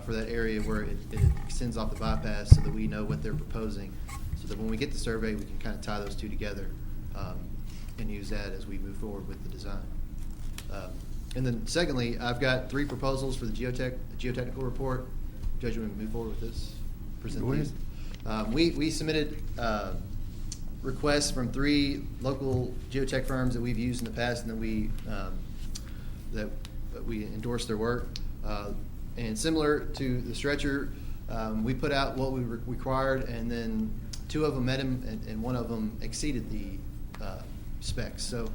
for that area where it extends off the bypass, so that we know what they're proposing, so that when we get the survey, we can kind of tie those two together and use that as we move forward with the design. And then secondly, I've got 3 proposals for the geotechnical report. Judge, you want to move forward with this? Present Go these. We submitted requests from 3 local geotech firms that we've used in the past, and that we endorsed their work. And similar to the stretcher, we put out what we required, and then 2 of them met them, and 1 of them exceeded the specs. So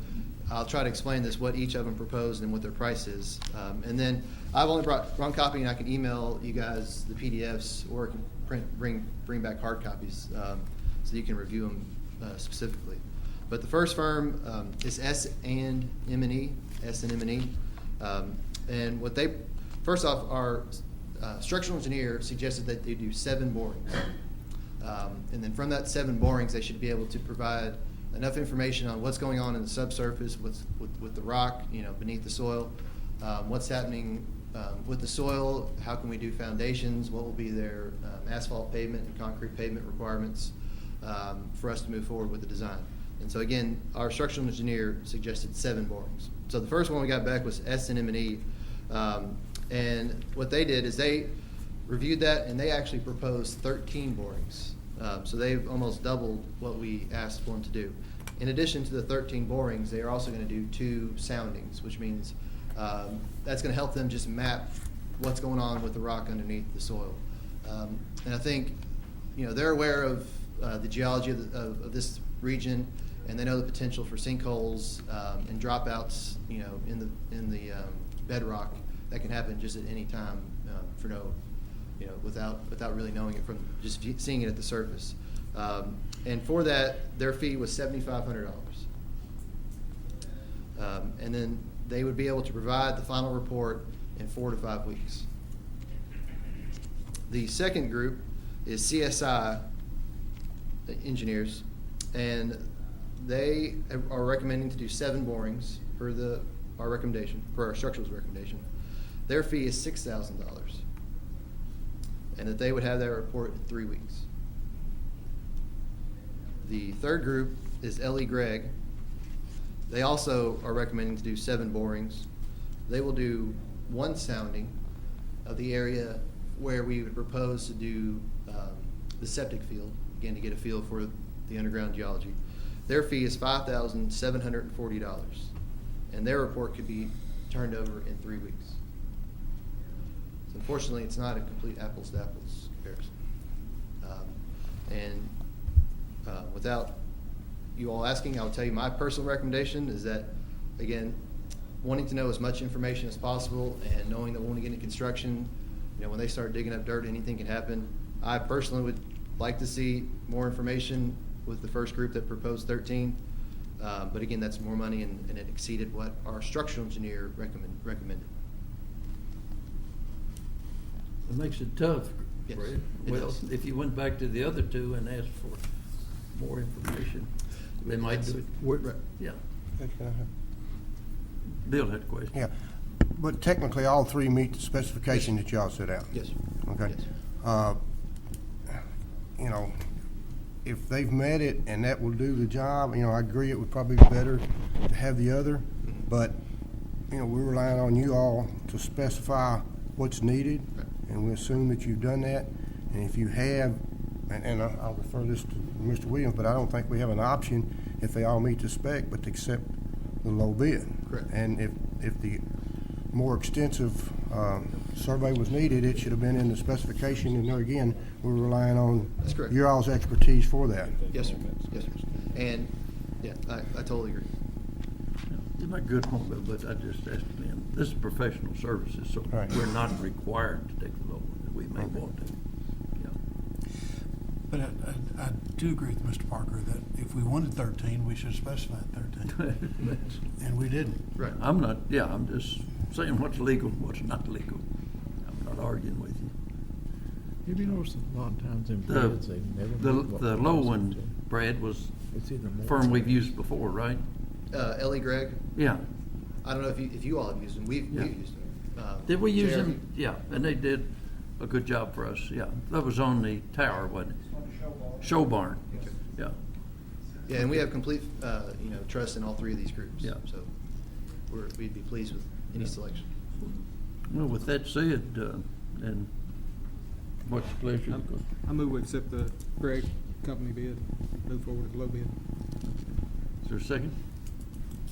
I'll try to explain this, what each of them proposed and what their price is. And then I've only brought one copy, and I can email you guys the PDFs, or I can bring back hard copies so you can review them specifically. But the first firm is S&M&E. And what they, first off, our structural engineer suggested that they do 7 borings. And then from that 7 borings, they should be able to provide enough information on what's going on in the subsurface, what's with the rock, beneath the soil, what's happening with the soil, how can we do foundations, what will be their asphalt pavement and concrete pavement requirements for us to move forward with the design. And so again, our structural engineer suggested 7 borings. So the first one we got back was S&M&E, and what they did is they reviewed that, and they actually proposed 13 borings. So they've almost doubled what we asked for them to do. In addition to the 13 borings, they are also going to do 2 soundings, which means that's going to help them just map what's going on with the rock underneath the soil. And I think, they're aware of the geology of this region, and they know the potential for sinkholes and dropouts, in the bedrock that can happen just at any time for without really knowing it from just seeing it at the surface. And for that, their fee was $7,500. And then they would be able to provide the final report in 4 to 5 weeks. The second group is CSI engineers, and they are recommending to do 7 borings per our recommendation, per our structural's recommendation. Their fee is $6,000, and that they would have that report in 3 weeks. The third group is L.E. Gregg. They also are recommending to do 7 borings. They will do 1 sounding of the area where we would propose to do the septic field, again, to get a feel for the underground geology. Their fee is $5,740, and their report could be turned over in 3 weeks. So unfortunately, it's not a complete apples to apples comparison. Without you all asking, I'll tell you my personal recommendation is that, again, wanting to know as much information as possible and knowing that when we get into construction, when they start digging up dirt, anything can happen. I personally would like to see more information with the first group that proposed 13. But again, that's more money and it exceeded what our structural engineer recommended. It makes it tough, Yes, Brad. it Well, does. if you went back to the other two and asked for more information, they might do it. Right. Yeah. That's gonna happen. Bill had a question. Yeah, but technically, all three meet the specification that y'all set out. Yes, sir. Okay. Yes. You know, if they've met it and that will do the job, I agree it would probably be better to have the other, but, we're relying on you all to specify what's needed, Right. and we assume that you've done that, and if you have, and I'll refer this to Mr. Williams, but I don't think we have an option, if they all meet the spec, but to accept the low bid. Correct. And if the more extensive survey was needed, it should have been in the specification, and there again, we're relying on That's correct. your all's expertise for that. Yes, sir. Yes, sir. And, yeah, I totally agree. You make a good point, Bill, but I just asked him, this is professional services, so Right. we're not required to take the low one. We may want to. But I do agree with Mr. Parker that if we wanted 13, we should have specified 13, Yeah. and we didn't. Right. I'm just saying what's legal, what's not legal. I'm not arguing with you. Have you noticed a lot of times in The, bids, they never. the, meet what the we low asked them one, to. Brad, was It's either more. firm we've used before, right? Ellie Gregg, Yeah. I don't know if you all have used them. We've Yeah. used them. Did we use Jeremy- them? Yeah, and they did a good job for us, yeah. That was on the tower, wasn't it? Show barn. Yeah. Yeah, and we have complete, trust in all three of these groups. Yeah. So we'd be pleased with any selection. Well, with that said, and what's the pleasure? of the court? I move we accept the Gregg company bid, move forward with the low bid. Is there a second?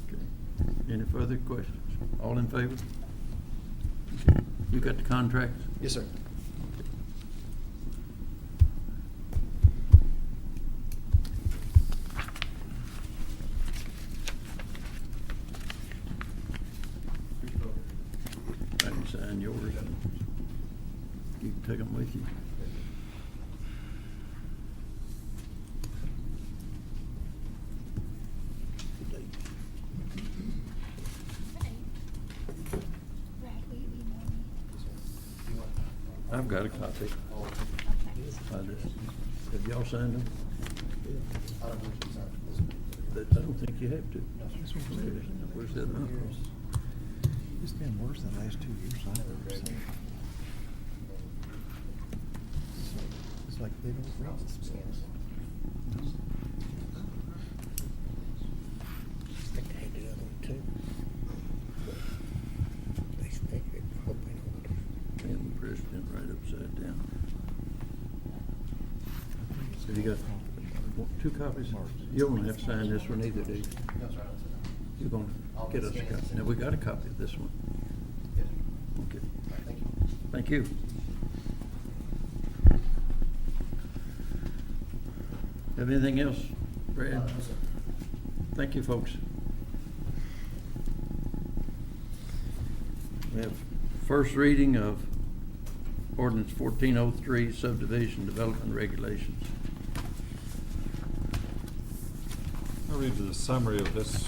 Okay. Any further questions? All in favor? You got the contract? Yes, sir. I can sign yours. You can take them with you. I've got a copy. Have y'all signed them? I don't think you have to. Where's that number? It's been worse than the last 2 years I've ever seen. It's like they don't read the specs. I think they had the other one too. They spec it, hoping it would. And the president right upside down. Have you got 2 copies? You don't have to sign this one either, do you? No, sir. You're gonna get us a copy. Now, we got a copy of this one. Yes. Okay. Thank you. Thank you. Have anything else, Brad? No, sir. Thank you, folks. We have first reading of ordinance 1403 subdivision development regulations. I'll read you the summary of this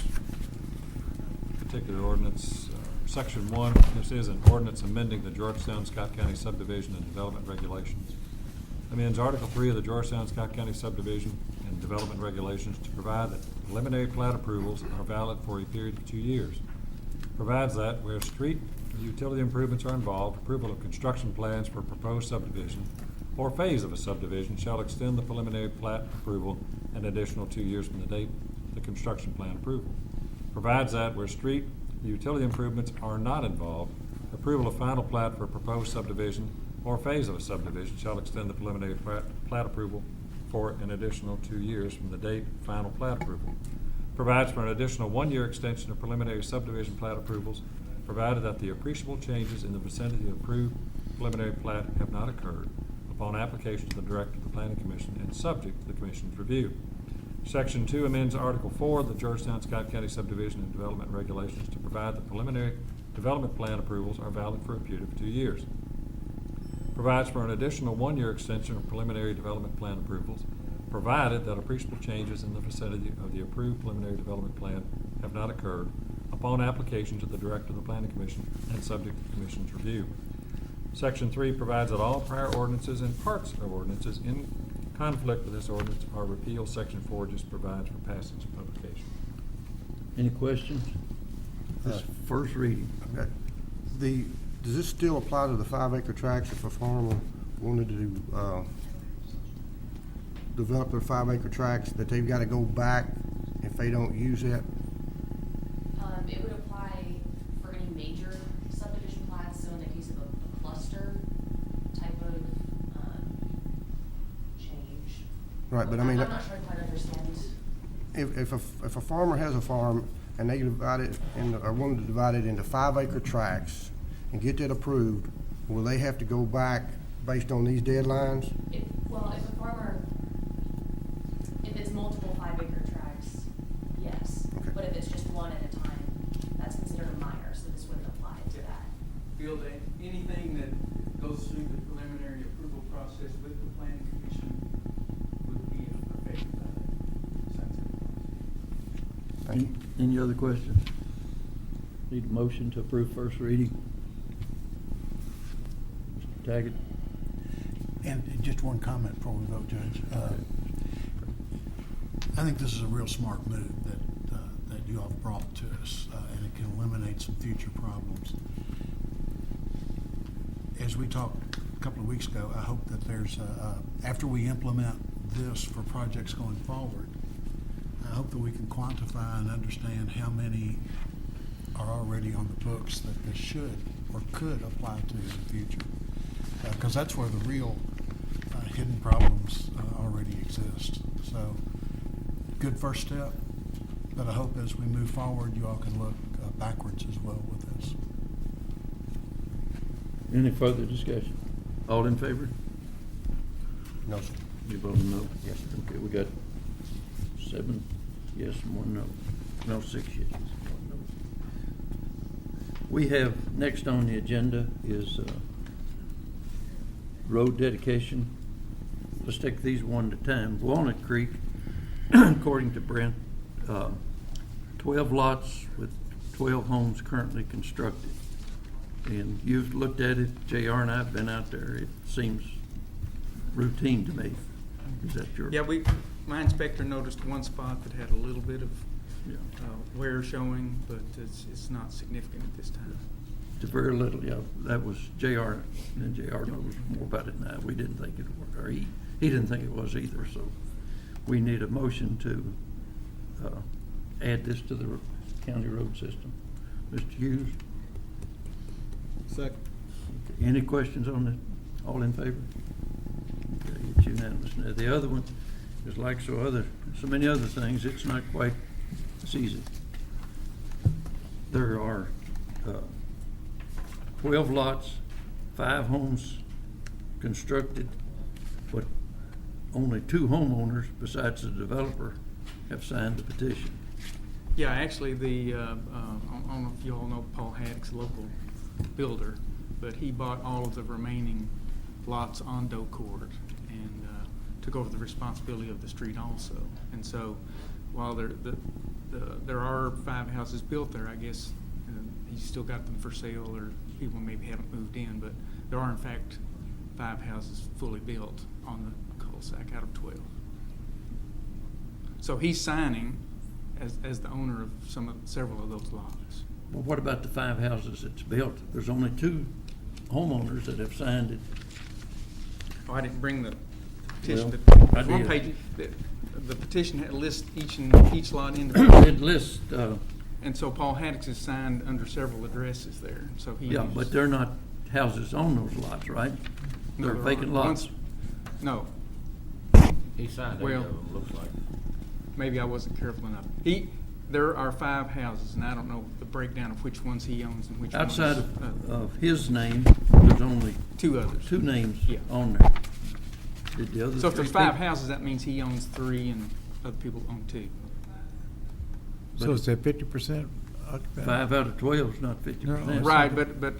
particular ordinance. Section 1, this is an ordinance amending the Georgetown Scott County subdivision and development regulations. Amends Article 3 of the Georgetown Scott County subdivision and development regulations to provide that preliminary plat approvals are valid for a period of 2 years. Provides that where street or utility improvements are involved, approval of construction plans for proposed subdivision or phase of a subdivision shall extend the preliminary plat approval an additional 2 years from the date of the construction plan approval. Provides that where street or utility improvements are not involved, approval of final plat for proposed subdivision or phase of a subdivision shall extend the preliminary plat plat approval for an additional 2 years from the date of final plat approval. Provides for an additional 1-year extension of preliminary subdivision plat approvals, provided that the appreciable changes in the vicinity of approved preliminary plat have not occurred upon application to the Director of the Planning Commission and subject to the Commission's review. Section 2 amends Article 4 of the Georgetown-Scott County Subdivision and Development Regulations to provide that preliminary development plan approvals are valid for a period of 2 years. Provides for an additional 1-year extension of preliminary development plan approvals, provided that appreciable changes in the vicinity of the approved preliminary development plan have not occurred upon application to the Director of the Planning Commission and subject to the Commission's review. Section 3 provides that all prior ordinances and parts of ordinances in conflict with this ordinance are repealed. Section 4 just provides for passage and publication. Any questions? This is first reading. Okay. Does this still apply to the 5-acre tracts if a farmer wanted to develop their 5-acre tracts, that they've got to go back if they don't use it? It would apply for any major subdivision plats, so in the case of a cluster type of change. Right, but I mean, I'm not sure I quite understand. if a farmer has a farm and they divide it or wanted to divide it into 5-acre tracts and get that approved, will they have to go back based on these deadlines? If a farmer, if it's multiple 5-acre tracts, yes. Okay. But if it's just one at a time, that's considered a minor, so this wouldn't apply to that. Bill, anything that goes through the preliminary approval process with the planning commission would be affected by that sunset. Thank you. Any other questions? Need a motion to approve first reading. Mr. Taggett? And just one comment before we vote, Judge. I think this is a real smart move that you all have brought to us, and it can eliminate some future problems. As we talked a couple of weeks ago, I hope that there's, after we implement this for projects going forward, I hope that we can quantify and understand how many are already on the books that this should or could apply to in the future. Because that's where the real hidden problems already exist. So, good first step, but I hope as we move forward, you all can look backwards as well with this. Any further discussion? All in favor? No, sir. You voting no? Yes. Okay, we got 7 yes and 1 no. No, 6 yes, 1 no. We have, next on the agenda is road dedication. Let's take these one at a time. Walnut Creek, according to Brent, 12 lots with 12 homes currently constructed. And you've looked at it, JR and I have been out there. It seems routine to me. Is that your? Yeah, my inspector noticed one spot that had a little bit of wear showing, but it's not significant at this time. It's very little, yeah. That was JR, and JR knows more about it now. We didn't think it would, or he didn't think it was either, so we need a motion to add this to the county road system. Mr. Hughes? Second. Okay. Any questions on it? All in favor? Okay, it's unanimous. Now, the other one is like so many other things, it's not quite as easy. There are 12 lots, 5 homes constructed, but only 2 homeowners besides the developer have signed the petition. Yeah, actually, I don't know if you all know Paul Haddock's local builder, but he bought all of the remaining lots on Doe Court and took over the responsibility of the street also. And so, while there are 5 houses built there, I guess he's still got them for sale, or people maybe haven't moved in, but there are in fact 5 houses fully built on the cul-de-sac out of 12. So he's signing as the owner of several of those lots. Well, what about the 5 houses that's built? There's only 2 homeowners that have signed it. Oh, I didn't bring the petition. Well, I The one did. page, the petition had list each lot individually. It lists, and so Paul Haddock's is signed under several addresses there. So he. yeah, but they're not houses on those lots, right? No, They're there vacant aren't. lots. No, He signed 8 Well, of them, looks like. maybe I wasn't careful enough. There are 5 houses, and I don't know the breakdown of which ones he owns and which ones. Outside of his name, there's only 2 others. 2 names Yeah. on there. Did the other So if there's 3 5 people- houses, that means he owns 3 and other people own 2. So is that 50% occupied? 5 out of 12 is not 50%. Right, but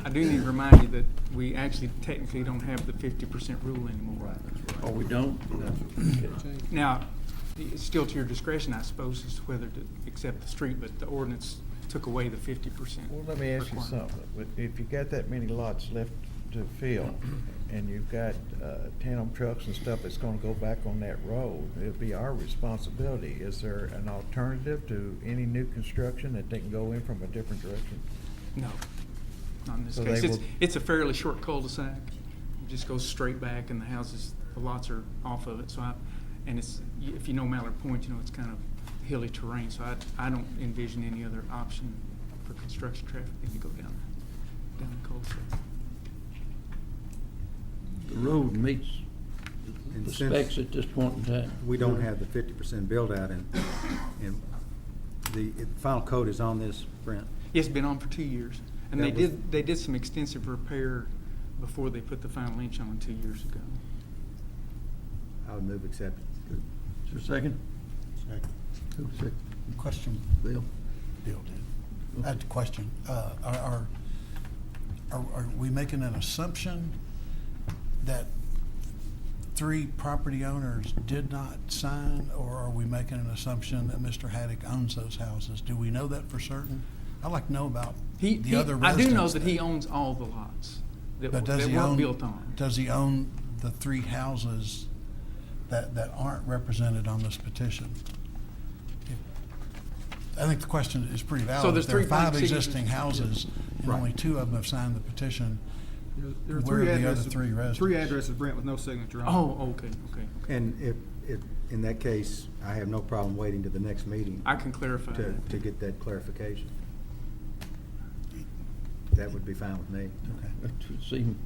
I do need to remind you that we actually technically don't have the 50% rule anymore. Oh, we don't? Now, it's still to your discretion, I suppose, as to whether to accept the street, but the ordinance took away the 50%. Well, let me ask you requirement. something. If you got that many lots left to fill, and you've got tandem trucks and stuff that's gonna go back on that road, it'd be our responsibility. Is there an alternative to any new construction that they can go in from a different direction? No, not in this So case. they It's, will- it's a fairly short cul-de-sac. It just goes straight back and the houses, the lots are off of it, so and it's, if you know Mallard Point, you know, it's kind of hilly terrain, so I don't envision any other option for construction traffic than to go down the cul-de-sac. The road meets And the since specs at this point in time. We don't have the 50% build out, and the final code is on this, Brent. It's been on for 2 years, and That was- they did some extensive repair before they put the final inch on 2 years ago. I would move acceptance. Is there a second? Second. Who second? Question. Bill? Bill did. I had a question. Are we making an assumption that 3 property owners did not sign, or are we making an assumption that Mr. Haddock owns those houses? Do we know that for certain? I'd like to know about the other I residents. do know that he owns all the lots that But does that he weren't own, built on. does he own the 3 houses that aren't represented on this petition? I think the question is pretty valid. So there's If there are 3 5 blank existing signatures. houses and Right. only 2 of them have signed the petition, There are where 3 are the other addresses. 3 residents? 3 addresses, Brent, with no signature on. Oh, okay. And if, in that case, I have no problem waiting to the next meeting I can clarify that. to get that clarification. That would be fine with me. That would seem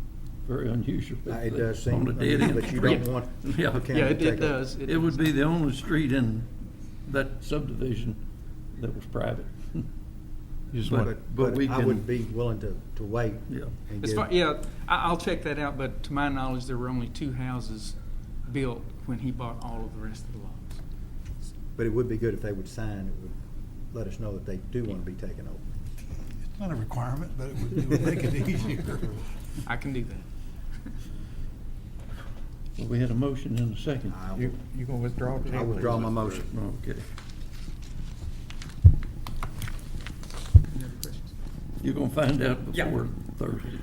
very unusual. It does seem On a dead unusual, end but you street. don't want Yeah. the county Yeah, to it take over. does. It would be the only street in that subdivision that was private. But we I can- would be willing to wait. Yeah. And As give, far, yeah, I'll check that out, but to my knowledge, there were only 2 houses built when he bought all of the rest of the lots. but it would be good if they would sign. It would let us know that they do want to be taken over. It's not a requirement, but it would make it easier. I can do that. Well, we had a motion and a second. You gonna withdraw? I withdraw my motion. Okay. Any other questions? You're gonna find out Yeah. before Thursday.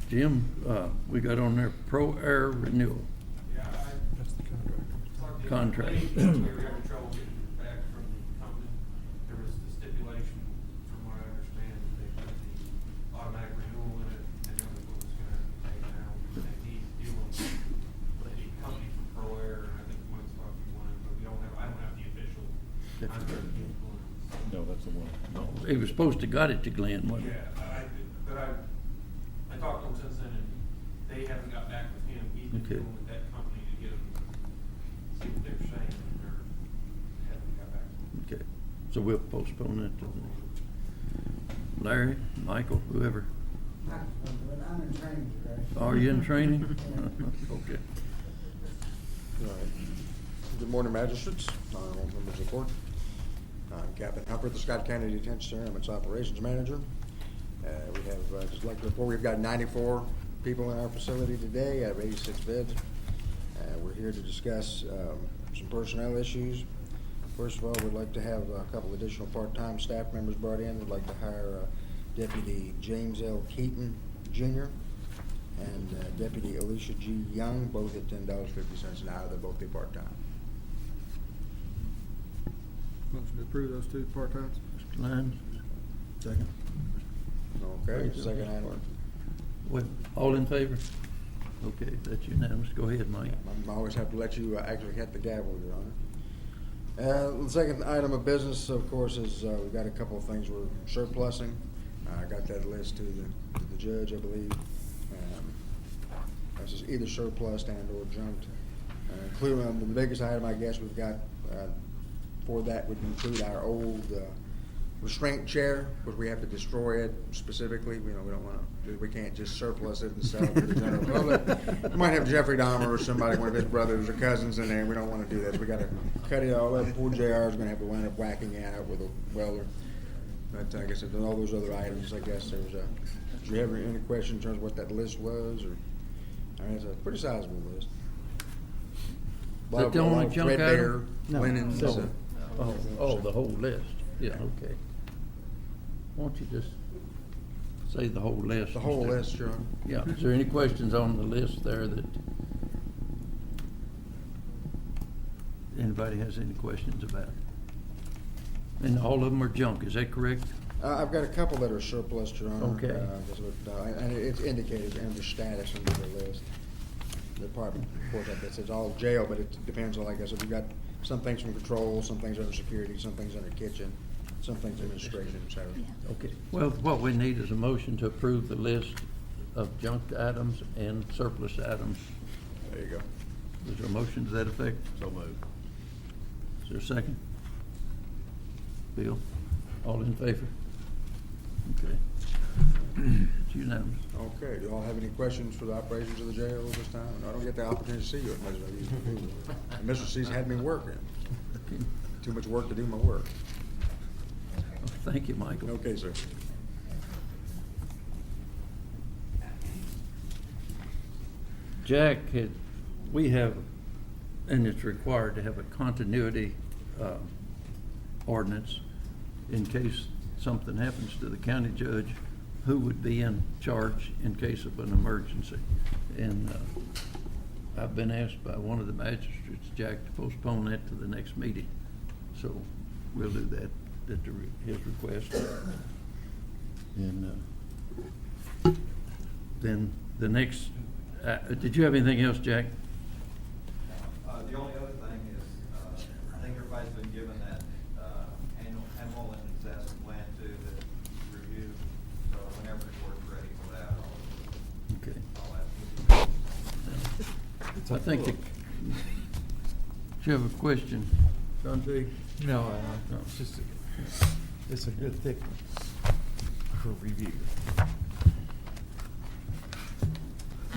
Jim, we got on there Pro Air renewal. That's the contract. Contract. We were having trouble getting back from the company. There was the stipulation, from what I understand, that they put the automatic renewal in it, and then it was gonna have to be taken out. And he's dealing with the company from Pro Air, and I think one's talking one, but I don't have the official contract. No, that's the one. No, he was supposed to got it to Glenn, wasn't he? Yeah, but I talked to him since then, and they haven't got back with him. He's been Okay. dealing with that company to get them, see what they're saying, and they're, haven't got back to him. Okay, so we'll postpone that to the, Larry, Michael, whoever. I'm in training today. Are you in training? Okay. All right. Good morning, magistrates, honorable members of the court. I'm Captain Humphrey, the Scott County Detention Center. I'm its operations manager. We have, just like before, we've got 94 people in our facility today. I have 86 beds. We're here to discuss some personnel issues. First of all, we'd like to have a couple additional part-time staff members brought in. We'd like to hire Deputy James L. Keaton, Jr. and Deputy Alicia G. Young, both at $10.50 an hour. They'll both be part-time. Motion to approve those 2 part-times. Mr. Lyons? Second. Okay, second item. What, all in favor? Okay, that's unanimous. Go ahead, Mike. I always have to let you actually hit the gavel, Your Honor. The second item of business, of course, is we've got a couple of things we're surplusing. I got that list to the judge, I believe. either surplus and or junked. Including the biggest item, I guess, we've got for that would include our old restraint chair, because we have to destroy it specifically. We don't want to. We can't just surplus it and sell it to the general public. We might have Jeffrey Dahmer or somebody, one of his brothers or cousins in there. We don't want to do that. So we got to cut it all up. Poor JR is going to have to wind up whacking it out with a welder. But like I said, all those other items, I guess there was a. Did you have any questions in terms of what that list was, or? I mean, it's a pretty sizable list. Is that the only junk threadbare, item? linens. Oh, the whole list, yeah, okay. Why don't you just say the whole list? The whole instead? list, John. Yeah, is there any questions on the list there that anybody has any questions about? And all of them are junk, is that correct? I've got a couple that are surplus, Your Honor. Okay. And it's indicated under status under the list. The department reports that says all jail, but it depends on, like I said, we've got some things from control, some things under security, some things under kitchen, some things administration, so. Okay, well, what we need is a motion to approve the list of junked items and surplus items. There you go. Is there a motion to that effect? So moved. Is there a second? Bill, all in favor? Okay. It's unanimous. Okay, do you all have any questions for the operations of the jail this time? I don't get the opportunity to see you as much as I usually do. And Mr. C's had me working. Too much work to do my work. Thank you, Michael. Okay, sir. Jack, we have, and it's required to have a continuity ordinance in case something happens to the county judge, who would be in charge in case of an emergency. And I've been asked by one of the magistrates, Jack, to postpone that to the next meeting. So we'll do that at his request. And then the next, did you have anything else, Jack? The only other thing is, I think everybody's been given that annual and disaster plan too, that review. So whenever the court's ready for that, I think, do you have a question, Sanjay? No, it's just, it's a good thick one for review.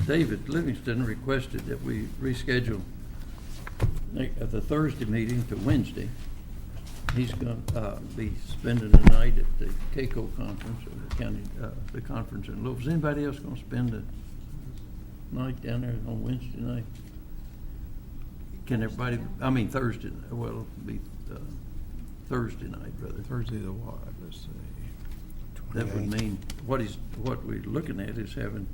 David Livingston requested that we reschedule the Thursday meeting to Wednesday. He's going to be spending the night at the CAECO conference, or the county, the conference in Louisville. Is anybody else going to spend the night down there on Wednesday night? Can everybody, I mean Thursday, well, it'll be Thursday night, rather. Thursday the what, let's see. That would mean, what we're looking at is having,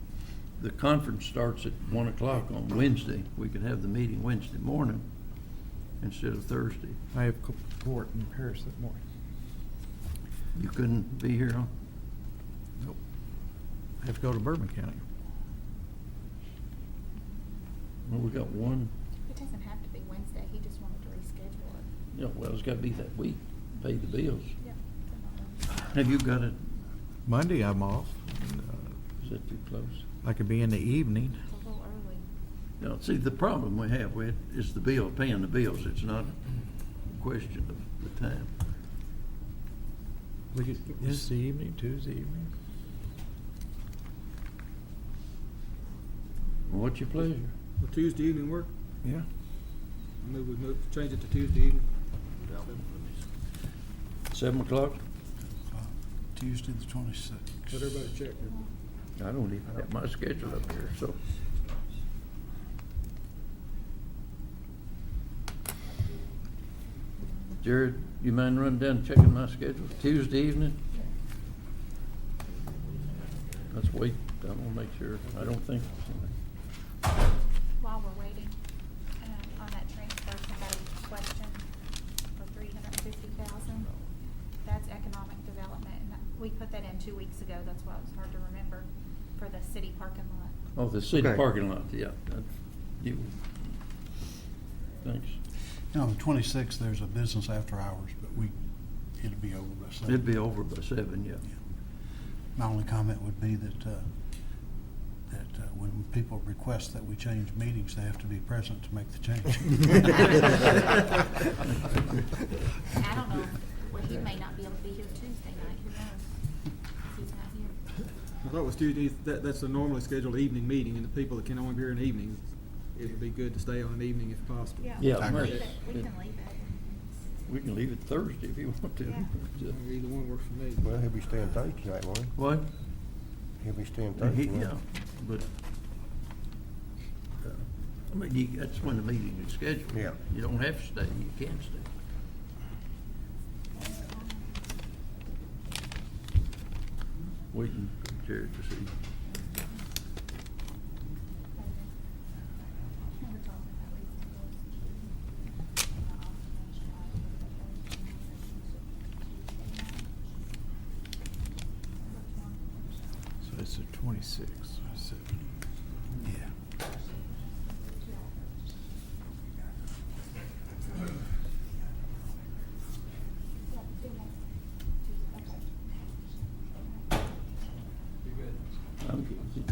the conference starts at 1 o'clock on Wednesday. We could have the meeting Wednesday morning instead of Thursday. I have court in Paris that morning. You couldn't be here on? Nope. I have to go to Bourbon County. Well, we got one. It doesn't have to be Wednesday, he just wanted to reschedule it. Yeah, well, it's got to be that week, pay the bills. Yeah. Have you got it? Monday I'm off. Is that too close? I could be in the evening. It's a little early. You know, see, the problem we have with is the bill, paying the bills. It's not a question of the time. We could, Wednesday evening, Tuesday evening. What's your pleasure? Will Tuesday evening work? Yeah. Change it to Tuesday evening. 7 o'clock? Tuesday the 26th. Let everybody check. I don't even have my schedule up here, so. Jared, you mind running down and checking my schedule? Tuesday evening? Let's wait. I want to make sure. I don't think. While we're waiting, on that transfer, somebody questioned for $350,000. That's economic development, and we put that in 2 weeks ago. That's why it was hard to remember, for the city parking lot. Oh, the city Okay. parking lot, yeah. You. Thanks. You know, on the 26th, there's a business after hours, but it'll be over by 7. It'd be over by 7, yeah. My only comment would be that when people request that we change meetings, they have to be present to make the change. I don't know, well, he may not be able to be here Tuesday night, who knows? He's not here. I thought it was Tuesday, that's a normally scheduled evening meeting, and the people that can only be here in the evening, it would be good to stay on an evening if possible. Yeah, we can right. leave it, we can leave it. We can leave it Thursday if you want to. Yeah. Either one works for me. Well, he'll be staying Thursday night, won't he? What? He'll be staying Thursday night. Yeah, but, I mean, that's when the meeting is scheduled. Yeah. You don't have to stay, you can stay. Waiting for Jared to see. So it's the 26th. Yeah.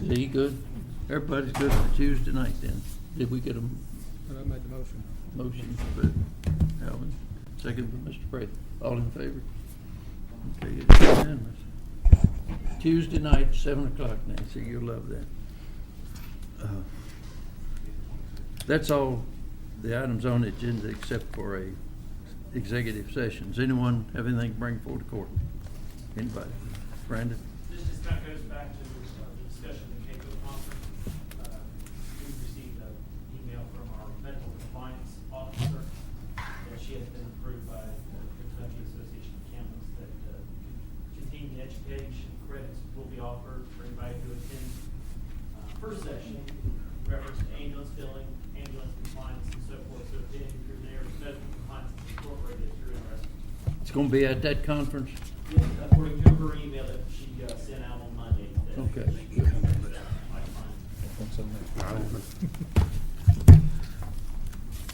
Is he good? Everybody's good for Tuesday night then? Did we get a I made the motion. motion for Alvin? Second for Mr. Prather. All in favor? Okay, it's unanimous. Tuesday night, 7 o'clock, Nancy, you'll love that. That's all the items on the agenda except for a executive sessions. Anyone have anything to bring forward to court? Anybody? Brandon? This just kind of goes back to the discussion of the CACO conference. We received an email from our medical compliance officer that she has been approved by the Kentucky Association of Accountants that continuing education credits will be offered for anybody who attends first session, reference to ambulance billing, ambulance compliance, and so forth. So if any of your neighbors, medical compliance is incorporated, if you're interested. It's gonna be at that conference? According to her email that she sent out on Monday. Okay.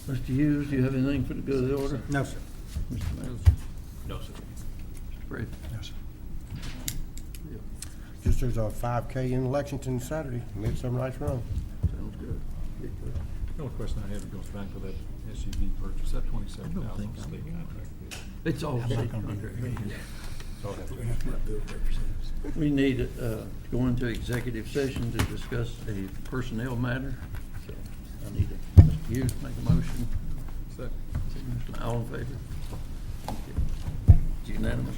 Mr. Hughes, do you have anything for the good of the order? No, sir. Mr. Mayor? No, sir. Mr. Prather? Yes, sir. Just there's a 5K in Lexington Saturday, Midsummer Night's Run. Sounds good. The only question I have goes back to that SUV purchase, that 27,000 state contract bid. It's all I'm state not gonna be contract. here. So I'll have to- We have to let Bill represent us. We need to go into executive session to discuss a personnel matter. So I need Mr. Hughes to make a motion. Second. All in favor? Okay. It's unanimous.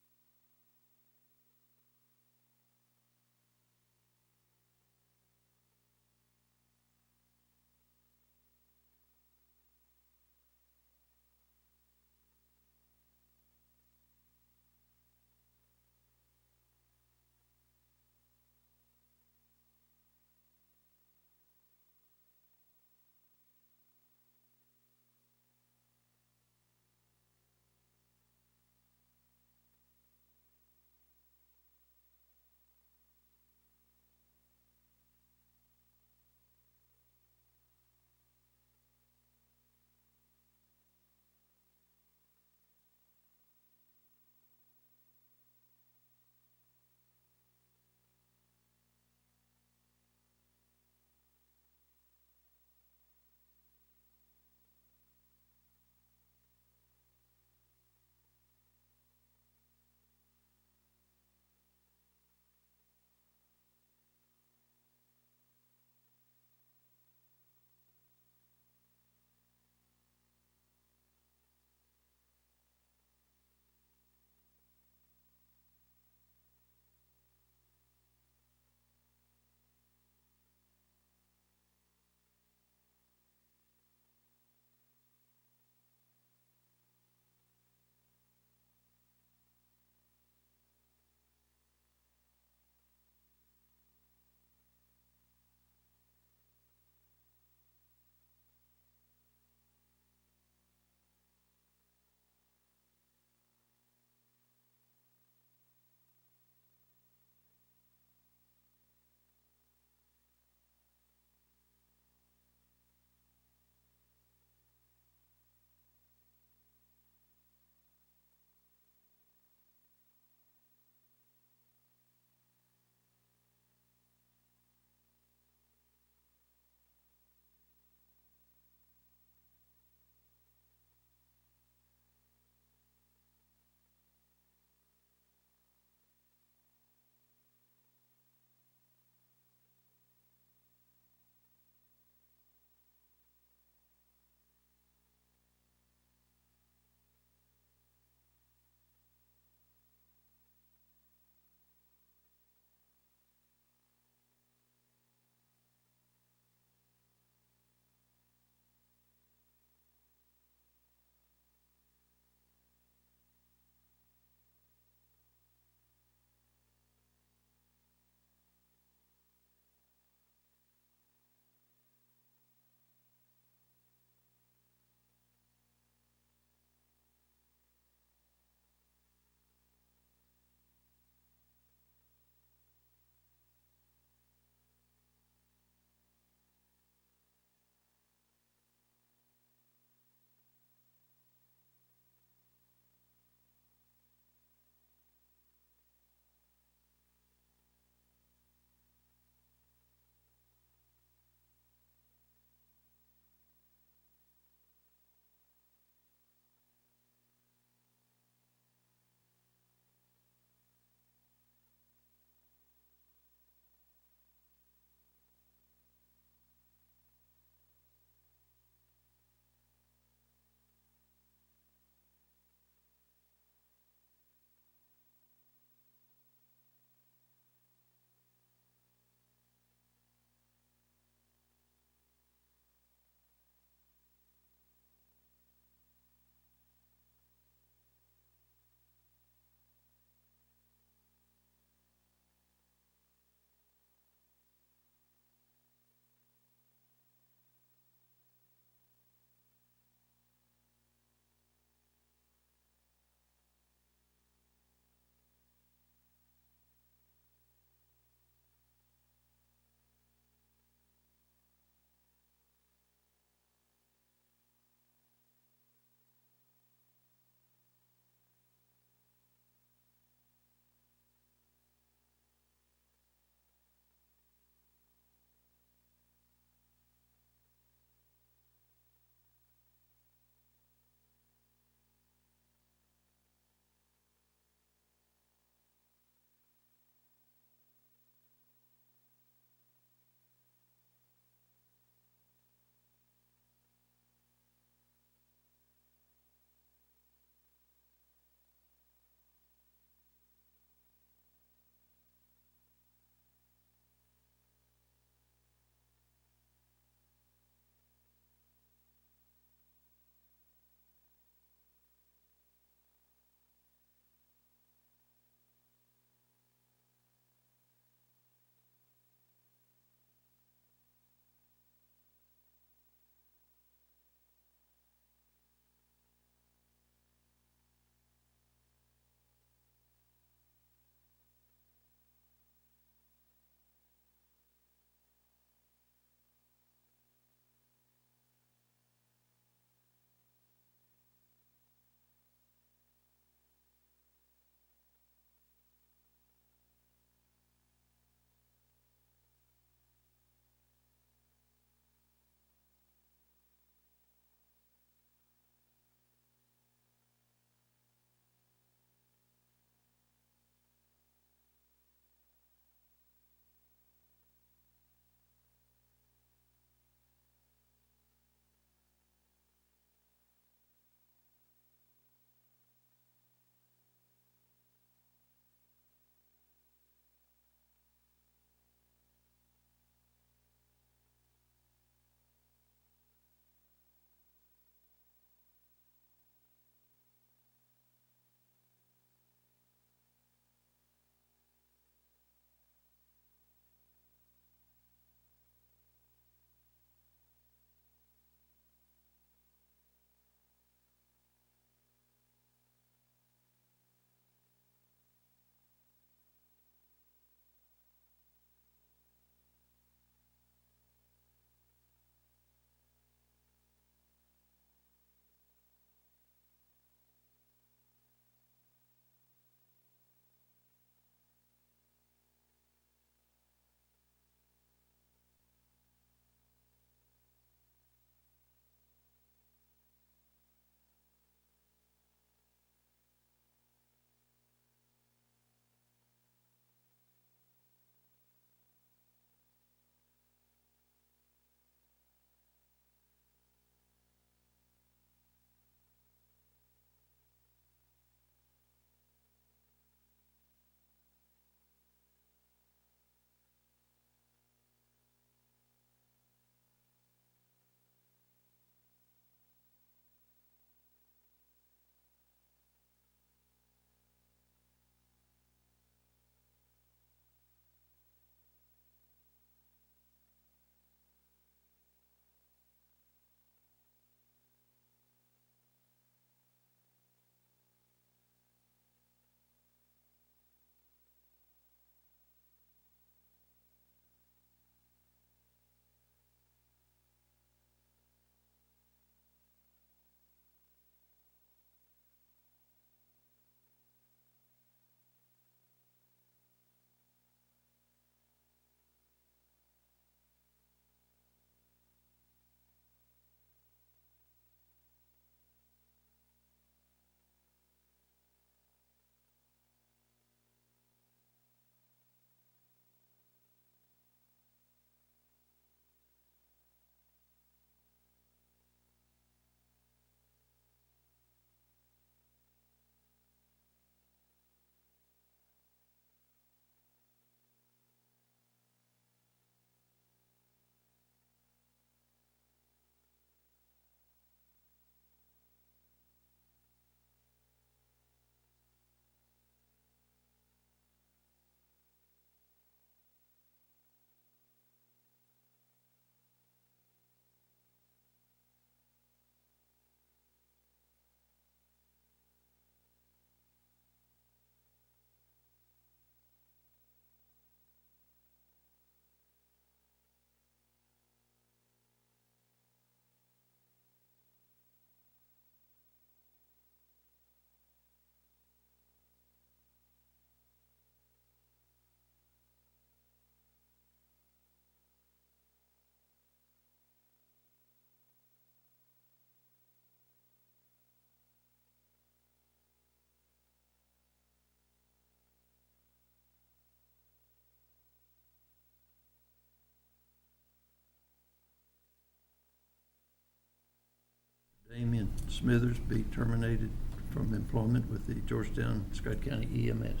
Damian Smithers be terminated from employment with the Georgetown Scott County EMS.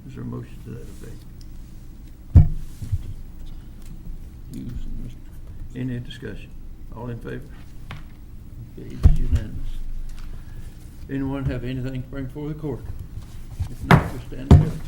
Is there a motion to that effect? Hughes and Mr. Any discussion? All in favor? Okay, it's unanimous. Anyone have anything to bring before the court? If not, we stand adjourned.